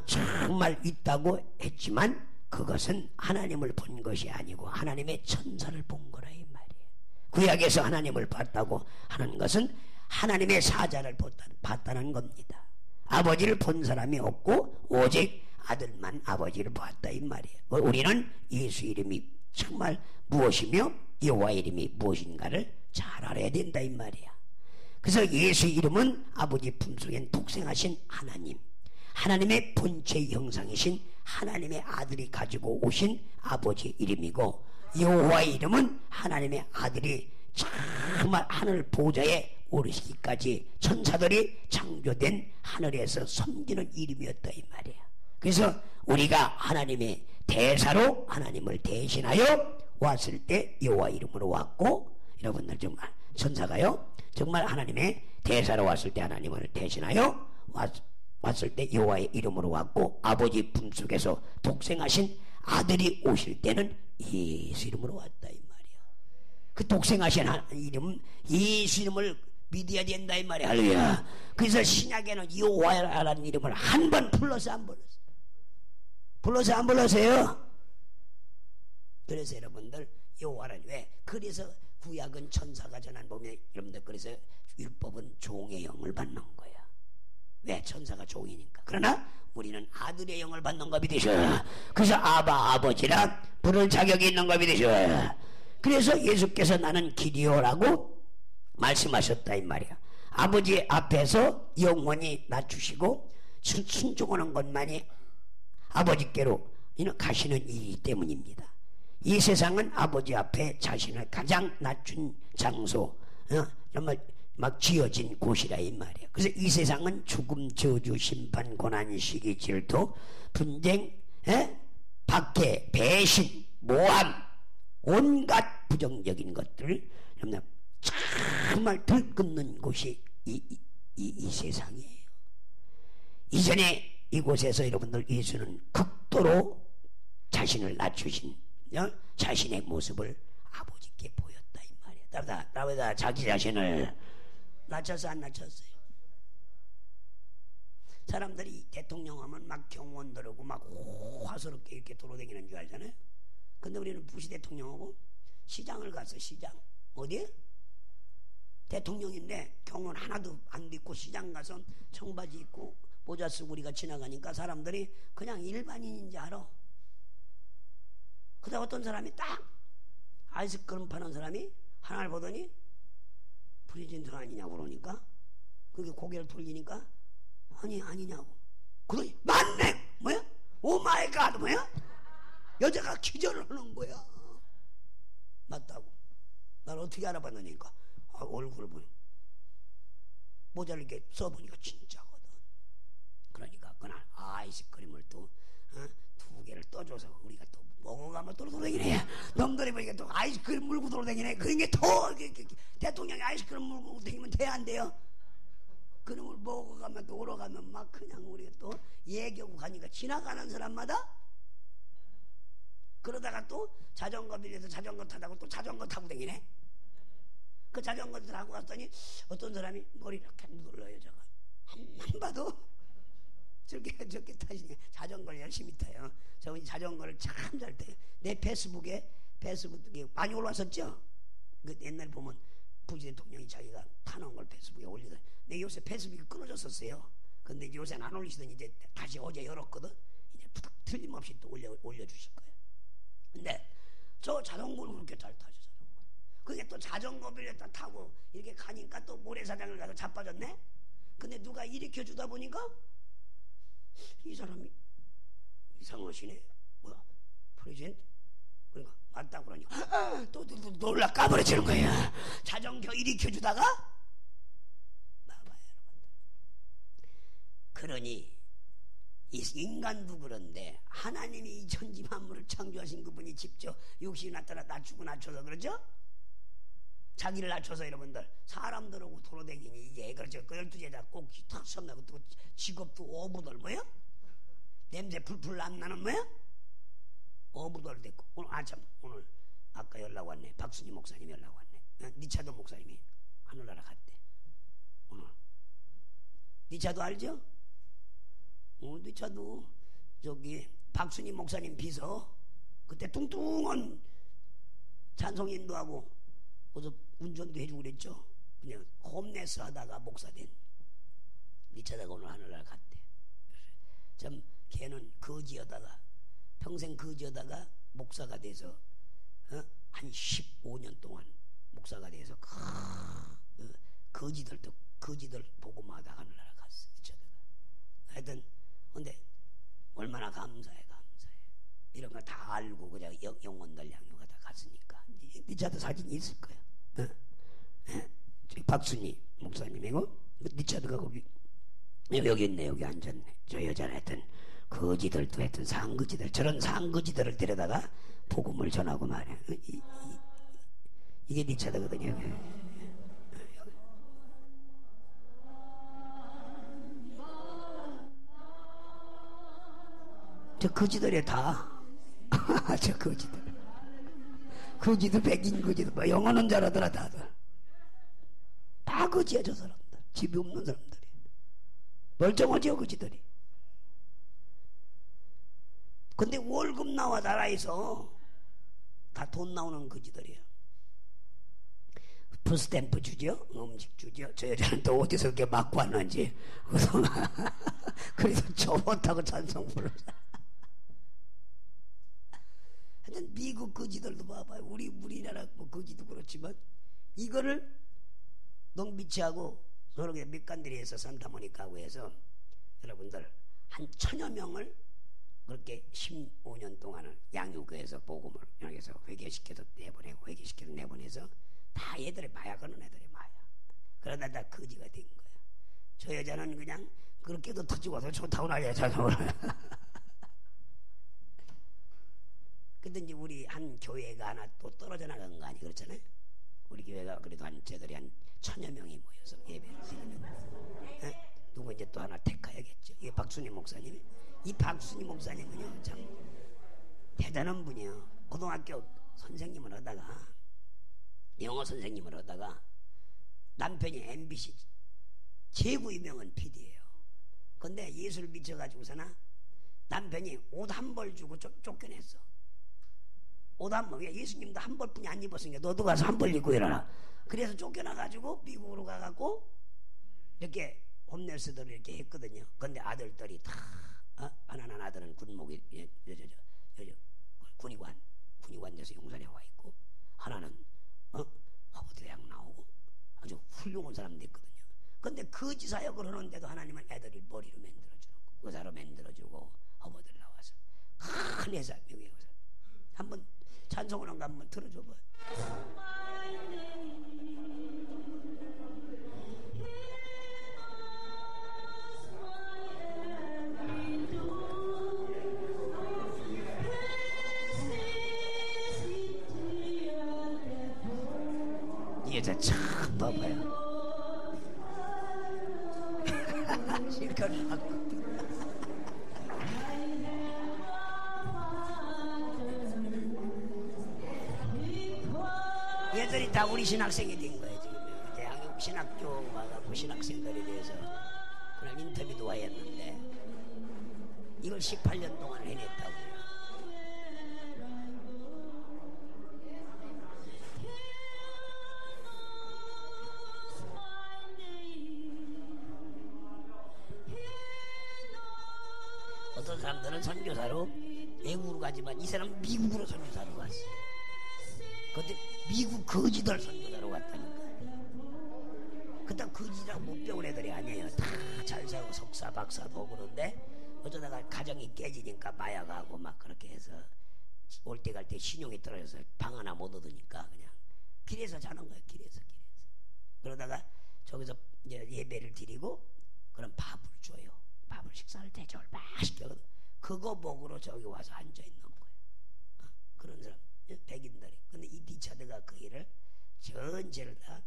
정말 있다고 했지만 그것은 하나님을 본 것이 아니고 하나님의 천사를 본 거라 이 말이에요. 구약에서 하나님을 봤다고 하는 것은 하나님의 사자를 봤다는 겁니다. 아버지를 본 사람이 없고 오직 아들만 아버지를 보았다 이 말이에요. 우리는 예수 이름이 정말 무엇이며 여호와 이름이 무엇인가를 잘 알아야 된다 이 말이야. 그래서 예수 이름은 아버지 품속엔 독생하신 하나님, 하나님의 본체 형상이신 하나님의 아들이 가지고 오신 아버지 이름이고, 여호와 이름은 하나님의 아들이 정말 하늘 보좌에 오르시기까지 천사들이 창조된 하늘에서 섬기는 이름이었다 이 말이야. 그래서 우리가 하나님의 대사로 하나님을 대신하여 왔을 때 여호와 이름으로 왔고, 여러분들 정말 천사가요 정말 하나님의 대사로 왔을 때 하나님을 대신하여 왔을 때 여호와의 이름으로 왔고, 아버지 품속에서 독생하신 아들이 오실 때는 예수 이름으로 왔다 이 말이야. 그 독생하신 이름 예수 이름을 믿어야 된다 이 말이야. 할렐루야. 그래서 신약에는 여호와라는 이름을 한 번 불러서 안 불렀어. 불러서 안 불러서요. 그래서 여러분들 여호와는 왜? 그래서 구약은 천사가 전한 보면 여러분들 그래서 율법은 종의 영을 받는 거야. 왜? 천사가 종이니까. 그러나 우리는 아들의 영을 받는 거 믿으셔. 그래서 아바 아버지라 부를 자격이 있는 거 믿으셔. 그래서 예수께서 나는 길이요라고 말씀하셨다 이 말이야. 아버지 앞에서 영원히 낮추시고 순종하는 것만이 아버지께로 가시는 이기 때문입니다. 이 세상은 아버지 앞에 자신을 가장 낮춘 장소, 정말 막 지어진 곳이라 이 말이야. 그래서 이 세상은 죽음, 저주, 심판, 고난, 시기, 질투, 분쟁, 박해, 배신, 모함, 온갖 부정적인 것들을 정말 들끓는 곳이 이 세상이에요. 이전에 이곳에서 여러분들 예수는 극도로 자신을 낮추신 자신의 모습을 아버지께 보였다 이 말이야. 다윗아 자기 자신을 낮췄어 안 낮췄어요? 사람들이 대통령 하면 막 경호원 들고 막 화스럽게 이렇게 돌아다니는 줄 알잖아요. 근데 우리는 부시 대통령하고 시장을 갔어. 시장 어디에? 대통령인데 경호원 하나도 안 입고 시장 가서 청바지 입고 모자 쓰고 우리가 지나가니까 사람들이 그냥 일반인인 줄 알아. 그다음 어떤 사람이 딱 아이스크림 파는 사람이 하나를 보더니 프레지던트가 아니냐고 그러니까 그게 고개를 돌리니까 아니 아니냐고. 그러니 맞네. 뭐야? 오 마이 갓. 뭐야? 여자가 기절을 하는 거야. 맞다고. 날 어떻게 알아봤느니까 얼굴을 보니 모자를 이렇게 써보니까 진짜거든. 그러니까 그날 아이스크림을 또 두 개를 떠줘서 우리가 또 먹어가면 또 돌아다니네. 놈들이 보니까 또 아이스크림 물고 돌아다니네. 그게 더 대통령이 아이스크림 물고 다니면 돼 안 돼요? 그놈을 먹어가면 또 오러가면 막 그냥 우리가 또 얘기하고 가니까 지나가는 사람마다 그러다가 또 자전거 빌려서 자전거 타다고 또 자전거 타고 다니네. 그 자전거 타고 갔더니 어떤 사람이 머리를 이렇게 눌러요. 저거 한만 봐도 저렇게 타시네. 자전거를 열심히 타요. 저분이 자전거를 참 잘 타요. 내 페이스북에 많이 올라왔었죠. 그 옛날에 보면 부지 대통령이 자기가 타놓은 걸 페이스북에 올리더니 근데 요새 페이스북이 끊어졌었어요. 근데 요새는 안 올리시더니 이제 다시 어제 열었거든. 이제 틀림없이 또 올려주실 거예요. 근데 저 자전거를 그렇게 잘 타죠. 자전거. 그게 또 자전거 빌렸다 타고 이렇게 가니까 또 모래사장을 가서 자빠졌네. 근데 누가 일으켜 주다 보니까 이 사람이 이상하시네. 뭐야? 프레젠트? 그러니까 맞다고 그러니까 또 놀라 까버려지는 거야. 자전거 일으켜 주다가 봐봐요 여러분들. 그러니 이 인간도 그런데 하나님이 이 천지 만물을 창조하신 그분이 직접 육신이 나타나 낮추고 낮춰서 그러죠? 자기를 낮춰서 여러분들 사람들하고 도로다니니 이게 그렇죠. 그 12제자 꼭 탁 섬나고 또 직업도 어부들 뭐야? 냄새 풀풀 안 나는 뭐야? 어부들 됐고 오늘 아참 오늘 아까 연락 왔네. 박순희 목사님 연락 왔네. 니차도 목사님이 하늘나라 갔대. 오늘 니차도 알죠? 니차도 저기 박순희 목사님 비서 그때 뚱뚱한 찬송 인도하고 그래서 운전도 해주고 그랬죠. 그냥 홈레스 하다가 목사 된 니차다가 오늘 하늘나라 갔대. 참 걔는 거지하다가 평생 거지하다가 목사가 돼서 한 15년 동안 목사가 돼서 거지들 보고마다 하늘나라 갔어. 니차다가 하여튼 근데 얼마나 감사해. 이런 거 다 알고 그냥 영혼들 양육가 다 갔으니까 니차도 사진이 있을 거야. 박순희 목사님이고 니차도가 거기 여기 있네. 여기 앉았네. 저 여자는 하여튼 거지들도 하여튼 상거지들 저런 상거지들을 데려다가 복음을 전하고 말이야. 이게 니차도거든요. 저 거지들이 다 저 거지들 백인 거지들 뭐 영어는 잘하더라. 다들 다 거지야. 저 사람들 집이 없는 사람들이 멀쩡하죠. 거지들이. 근데 월급 나와 나라에서 다 돈 나오는 거지들이에요. 풀스탬프 주죠. 음식 주죠. 저 여자는 또 어디서 이렇게 맞고 왔는지 그래서 저 못하고 찬송 불러서 하여튼 미국 거지들도 봐봐요. 우리나라 뭐 거지도 그렇지만 이거를 농비치하고 서로 밑간들이에서 산타모니카하고 해서 여러분들 한 1000여 명을 그렇게 15년 동안을 양육해서 복음을 양육해서 회개시켜서 내보내고 회개시켜서 내보내서 다 얘들이 마약하는 애들이 마약. 그러다 다 거지가 된 거야. 저 여자는 그냥 그렇게도 터지고 와서 좋다고 난리야. 근데 이제 우리 한 교회가 하나 또 떨어져 나간 거 아니 그렇잖아요. 우리 교회가 그래도 쟤들이 한 1000여 명이 모여서 예배를 드리면 누구 이제 또 하나 택해야겠죠. 이게 박순희 목사님이. 이 박순희 목사님은요 참 대단한 분이에요. 고등학교 선생님을 하다가 영어 선생님을 하다가 남편이 MBC 최고 유명한 PD예요. 근데 예수를 미쳐가지고서나 남편이 옷 한 벌 주고 쫓겨냈어. 옷 한 벌. 예수님도 한 벌뿐이 안 입었으니까 너도 가서 한 벌 입고 일어나. 그래서 쫓겨나가지고 미국으로 가갖고 이렇게 홈레스들을 이렇게 했거든요. 근데 아들들이 다 하나는 아들은 군목이 군의관돼서 용산에 와 있고 하나는 하버드 대학 나오고 아주 훌륭한 사람 됐거든요. 근데 거지 사역을 하는데도 하나님은 애들을 머리로 만들어주는 거, 의사로 만들어주고 허버드 나와서 큰 회사 명예 의사. 한번 찬송을 한 거 한번 들어줘봐요. 이 여자 참 봐봐요. 실컷 하고 얘들이 다 우리 신학생이 된 거예요. 지금 대학 신학교 와갖고 신학생들에 대해서 그런 인터뷰도 했는데 이걸 18년 동안 해냈다고요. 어떤 사람들은 선교사로 외국으로 가지만 이 사람은 미국으로 선교사로 갔어. 근데 미국 거지들 선교사로 갔다니까. 그딴 거지라고 못 배운 애들이 아니에요. 다 잘 살고 석사 박사도 그런데 어쩌다가 가정이 깨지니까 마약하고 막 그렇게 해서 올 때 갈 때 신용이 떨어져서 방 하나 못 얻으니까 그냥 길에서 자는 거예요. 길에서. 그러다가 저기서 이제 예배를 드리고 그럼 밥을 줘요. 밥을 식사를 대접을 맛있게 하거든. 그거 먹으러 저기 와서 앉아있는 거예요. 그런 사람 백인들이. 근데 이 리차드가 그 일을 전체를 다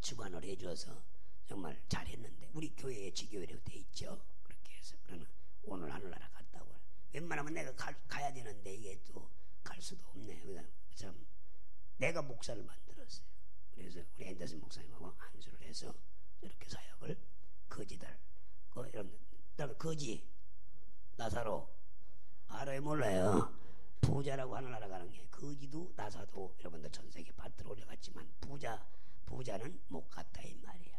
주관을 해줘서 정말 잘했는데 우리 교회에 지교회로 돼 있죠. 그렇게 해서 그러나 오늘 하늘나라 갔다 오라. 웬만하면 내가 가야 되는데 이게 또 갈 수도 없네. 그러니까 참 내가 목사를 만들었어요. 그래서 우리 앤더슨 목사님하고 한수를 해서 이렇게 사역을 거지들 여러분 거지 나사로 알아요 몰라요? 부자라고 하늘나라 가는 게 거지도 나사도 여러분들 전세계 밭으로 올려갔지만 부자는 못 갔다 이 말이야.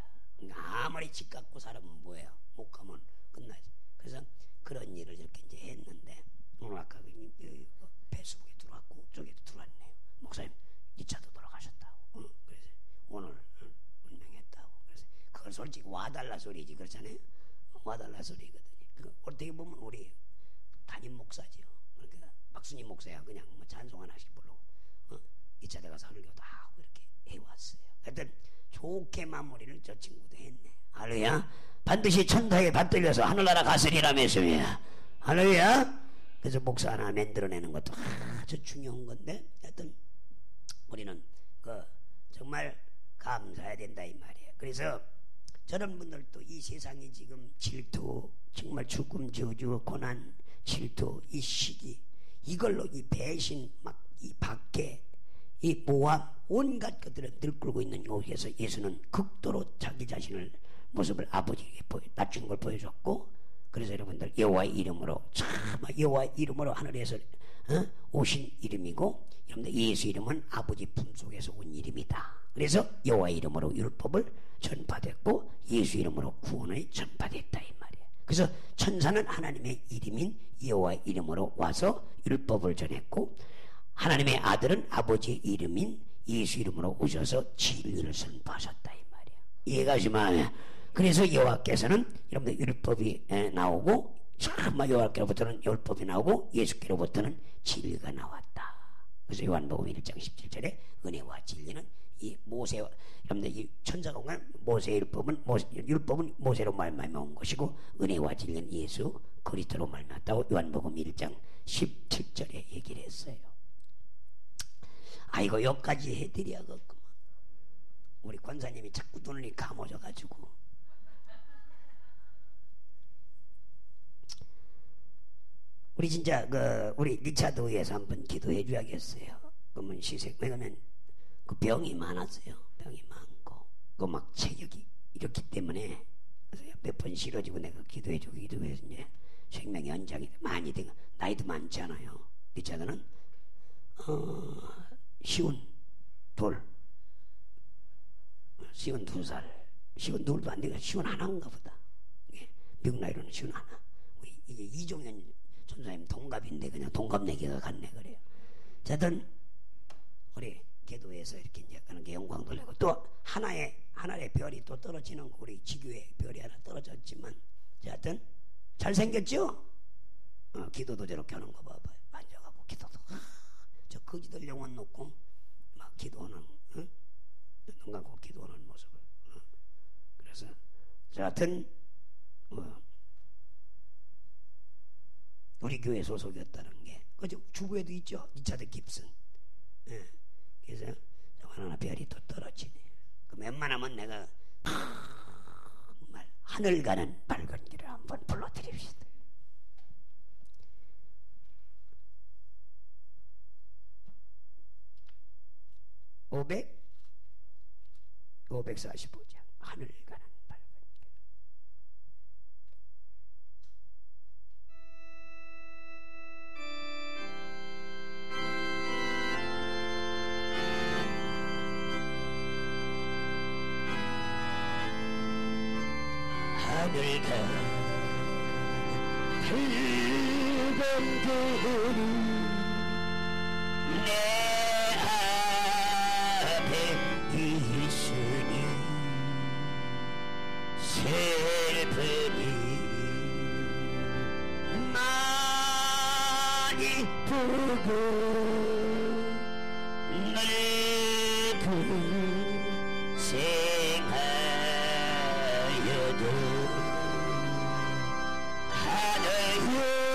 아무리 집 갖고 살아면 뭐예요? 못 가면 끝나지. 그래서 그런 일을 이렇게 이제 했는데 오늘 아까 페이스북에 들어왔고 저기도 들어왔네요. 목사님 2차도 돌아가셨다고. 그래서 오늘 운명했다고. 그래서 그건 솔직히 와달라 소리지 그렇잖아요. 와달라 소리거든요. 어떻게 보면 우리 담임 목사지요. 그러니까 박순희 목사야 그냥 뭐 찬송 하나씩 부르고 2차 가서 설교도 하고 이렇게 해왔어요. 하여튼 좋게 마무리를 저 친구도 했네. 할렐루야. 반드시 천사에 받들려서 하늘나라 가으리라면서요. 할렐루야. 그래서 목사 하나 만들어내는 것도 아주 중요한 건데 하여튼 우리는 정말 감사해야 된다 이 말이에요. 그래서 저런 분들도 이 세상이 지금 질투 정말 죽음 저주 고난 질투 이 시기 이걸로 이 배신 막 이 밖에 이 모함 온갖 것들을 들끓고 있는 여기에서 예수는 극도로 자기 자신을 모습을 아버지에게 낮춘 걸 보여줬고 그래서 여러분들 여호와의 이름으로 참 여호와의 이름으로 하늘에서 오신 이름이고 여러분들 예수 이름은 아버지 품속에서 온 이름이다. 그래서 여호와의 이름으로 율법을 전파됐고 예수 이름으로 구원을 전파됐다 이 말이에요. 그래서 천사는 하나님의 이름인 여호와의 이름으로 와서 율법을 전했고 하나님의 아들은 아버지의 이름인 예수 이름으로 오셔서 진리를 선포하셨다 이 말이에요. 이해가 가시면 그래서 여호와께서는 여러분들 율법이 나오고 정말 여호와께로부터는 율법이 나오고 예수께로부터는 진리가 나왔다. 그래서 요한복음 1장 17절에 은혜와 진리는 이 모세 여러분들 이 천사가 모세의 율법은 모세로 말미암아 온 것이고 은혜와 진리는 예수 그리스도로 말미암았다고 요한복음 1장 17절에 얘기를 했어요. 아이고 여기까지 해드려야겠구만. 우리 권사님이 자꾸 눈이 감아져가지고 우리 진짜 우리 리차드에서 한번 기도해 줘야겠어요. 그러면 왜냐면 그 병이 많았어요. 병이 많고 그 막 체격이 이렇기 때문에 그래서 몇 번 싫어지고 내가 기도해 주고 기도해서 이제 생명 연장이 많이 되고 나이도 많지 않아요. 리차드는 쉬운 2살 쉬운 둘도 안 되고 쉬운 하나인가 보다. 미국 나이로는 쉬운 하나. 우리 이제 이종현 전사님 동갑인데 그냥 동갑내기가 같네 그래요. 자든 우리 기도해서 이렇게 이제 그런 게 영광 돌리고 또 하나의 별이 또 떨어지는 거 우리 지교에 별이 하나 떨어졌지만 자든 잘생겼죠? 기도도 저렇게 하는 거 봐봐요. 앉아가고 기도도 저 거지들 영혼 놓고 막 기도하는 눈 감고 기도하는 모습을 그래서 하여튼 우리 교회 소속이었다는 게 그저 주부에도 있죠. 2차대 깁슨. 그래서 하나 별이 또 떨어지네. 그 웬만하면 내가 정말 하늘 가는 밝은 길을 한번 불러드립시다. 545장 하늘 가는 발걸음길. 하늘 가는 발걸음길은 내 앞에 있으니 슬픔이 많이 보고 늙고 생하여도 하늘여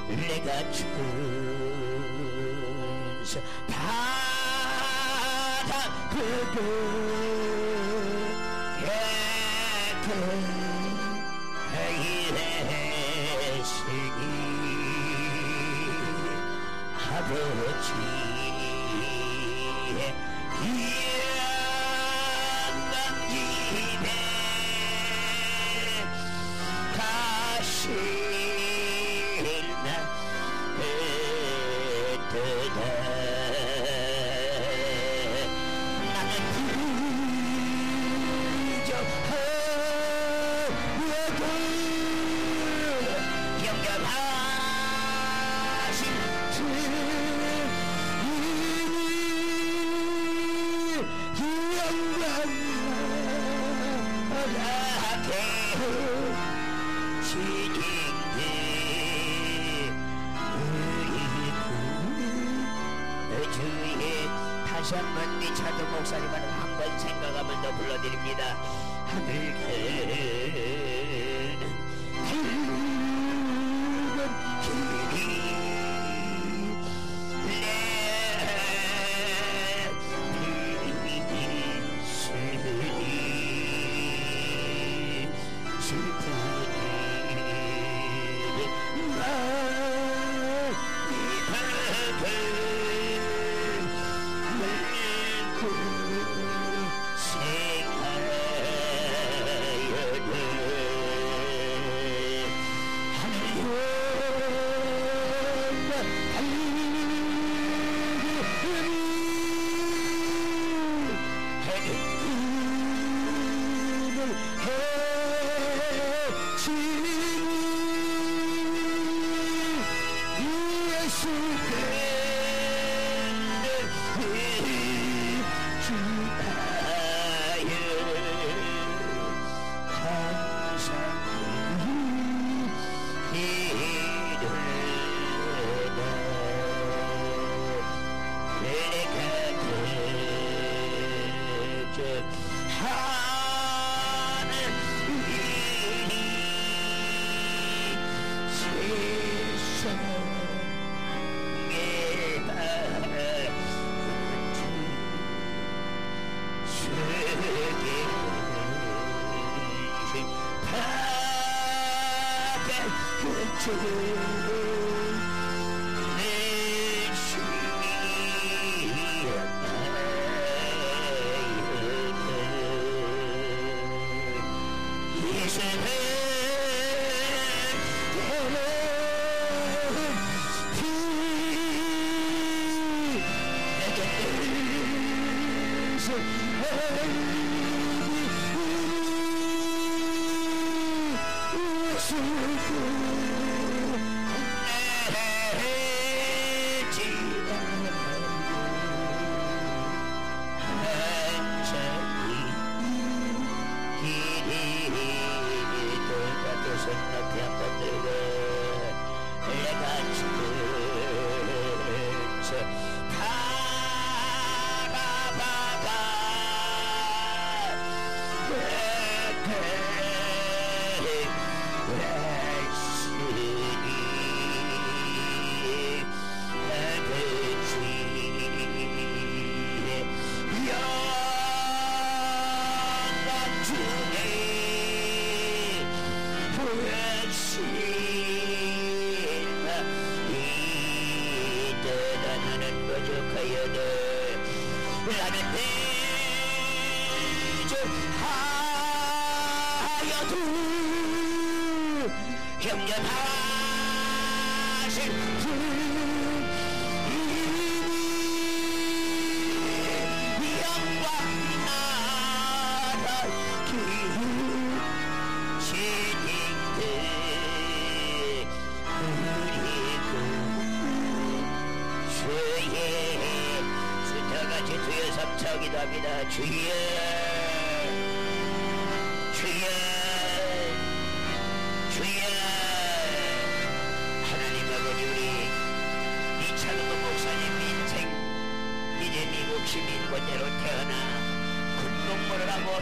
내가 준서 바다 그거 이랬으니 아버지 영광집에 가시 다시 한번 미차도 목사님을 한번 생각하면서 불러드립니다. 하늘 붉은 길이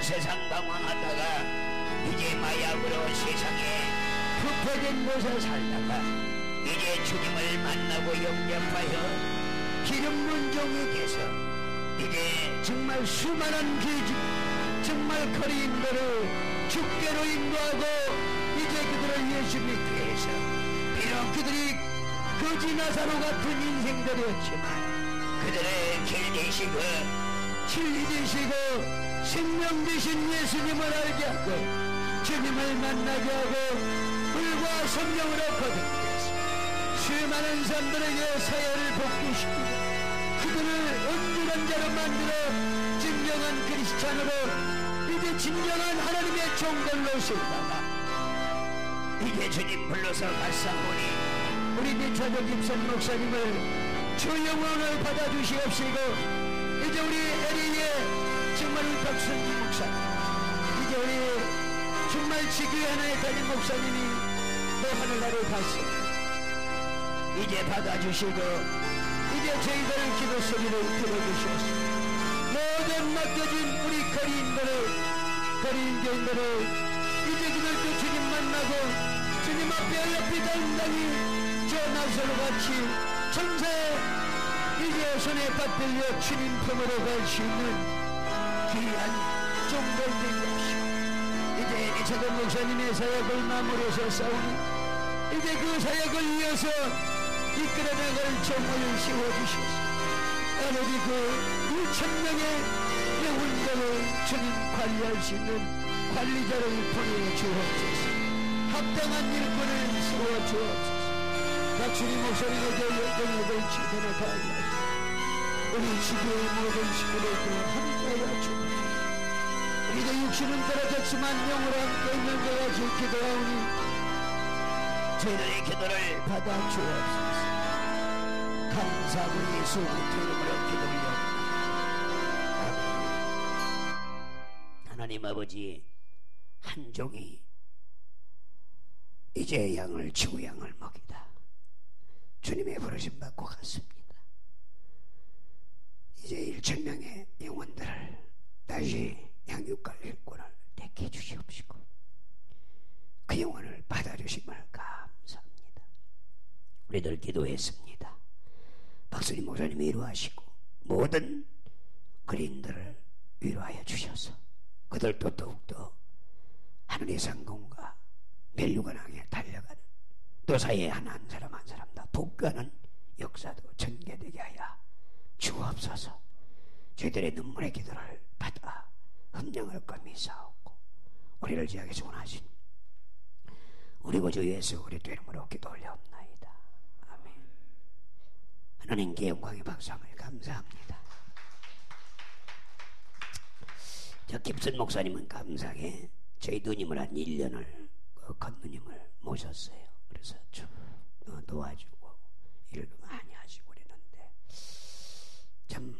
세상 방황하다가 이제 마약으로 세상에 부패된 곳에 살다가 이제 주님을 만나고 영접하여 기름 부은 종에게서 이제 정말 수많은 기적, 정말 거리인들을 죽게로 인도하고 이제 그들을 예수 믿게 해서 비록 그들이 거지 나사로 같은 인생들이었지만 그들의 길 되시고 진리 되시고 생명 되신 예수님을 알게 하고 주님을 만나게 하고 물과 성령으로 거듭해서 수많은 사람들에게 사역을 복귀시키고 그들을 온전한 자로 만들어 진정한 크리스찬으로 이제 진정한 하나님의 종들로 세우다가 이제 주님 불러서 갈상오니 우리 미차적 김선 목사님을 주 영혼을 받아주시옵시고 이제 우리 에리의 정말 박순기 목사님 이제 우리 정말 지교회 하나의 담임 목사님이 또 하늘나라에 갔습니다. 이제 받아주시고 이제 저희들 기도 소리를 들어주시옵소서. 모든 맡겨진 우리 거리인 교인들을 이제 그들도 주님 만나고 주님 앞에 옆이 당당히 저 나사로같이 전세 이제 손에 받들려 주님 품으로 갈 수 있는 귀한 종들 되게 하시고 이제 이차전 목사님의 사역을 마무리해서 싸우니 이제 그 사역을 이어서 이끌어나갈 종을 세워주셔서 아버지 그 1,000명의 영혼들을 주님 관리할 수 있는 관리자를 보내주옵소서. 합당한 일꾼을 세워주옵소서. 박순희 목사님에게 영역을 지도로 다하게 하시고 우리 지교의 모든 식구들도 함께하여 주옵소서. 우리도 육신은 떨어졌지만 영으로 함께 있는 것 같이 기도하오니 저희들의 기도를 받아 주옵소서. 감사하고 예수 그리스도 이름으로 기도합니다. 하나님 아버지 한 종이 이제 양을 치고 양을 먹이다 주님의 부르심 받고 갔습니다. 이제 1,000명의 영혼들을 다시 양육할 일꾼을 택해 주시옵시고 저희들 기도했습니다. 박수림 목사님이 위로하시고 모든 그린들을 위로하여 주셔서 그들도 더욱더 하늘의 상공과 멸류관 항에 달려가는 또 사이에 한 사람 한 사람 다 복귀하는 역사도 전개되게 하여 주옵소서. 저희들의 눈물의 기도를 받아 흠령을 거미사옵고 우리를 지하게서 원하신 우리 구주 예수 그리스도 이름으로 기도 올려옵나이다. 아멘. 하나님께 영광의 박수함을 감사합니다. 저 깁슨 목사님은 감사하게 저희 누님을 한 1년을 겉누님을 모셨어요. 그래서 쭉 도와주고 일도 많이 하시고 그랬는데 참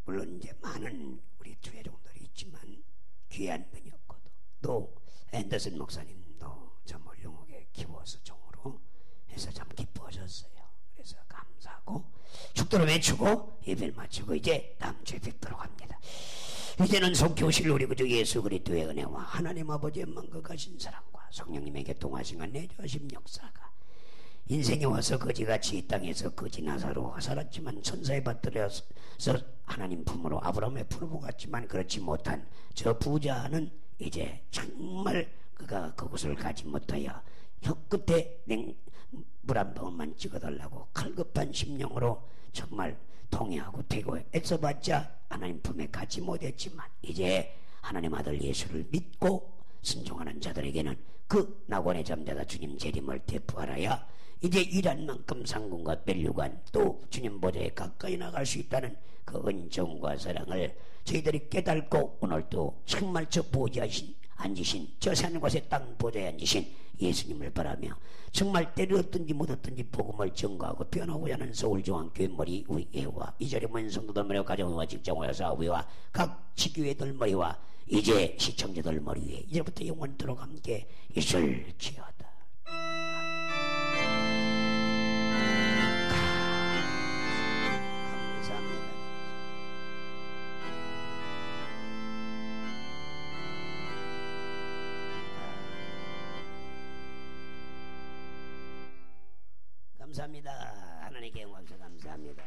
물론 이제 많은 우리 주회종들이 있지만 귀한 분이었거든. 또 앤더슨 목사님도 참 훌륭하게 키워서 종으로 해서 참 기뻐하셨어요. 그래서 감사하고 축도를 외치고 예배를 마치고 이제 다음 주에 뵙도록 합니다. 이제는 속히 오실 우리 구주 예수 그리스도의 은혜와 하나님 아버지의 만극하신 사랑과 성령님에게 동하신 내주하신 역사가 인생에 와서 거지같이 이 땅에서 거지 나사로 살았지만 천사의 밭들에서 하나님 품으로 아브라함의 품으로 갔지만 그렇지 못한 저 부자는 이제 정말 그가 그곳을 가지 못하여 혀끝에 물 한 방울만 찍어달라고 칼급한 심령으로 정말 통회하고 되고 애써봤자 하나님 품에 가지 못했지만 이제 하나님 아들 예수를 믿고 순종하는 자들에게는 그 낙원에 잠자다 주님 재림을 대부하라야 이제 일한 만큼 상궁과 멸류관 또 주님 보좌에 가까이 나갈 수 있다는 그 은총과 사랑을 저희들이 깨닫고 오늘도 정말 저 보좌신 앉으신 저 산 곳에 땅 보좌에 앉으신 예수님을 바라며 정말 때를 얻든지 못 얻든지 복음을 증거하고 변하고자 하는 서울중앙교회 머리 위에와 이 자리 문성도들 머리와 가정의와 직장의와 사업의와 각 지교회들 머리와 이제 시청자들 머리 위에 이제부터 영원토록 함께 있을지어다. 감사합니다. 감사합니다. 하나님께 영광 감사합니다.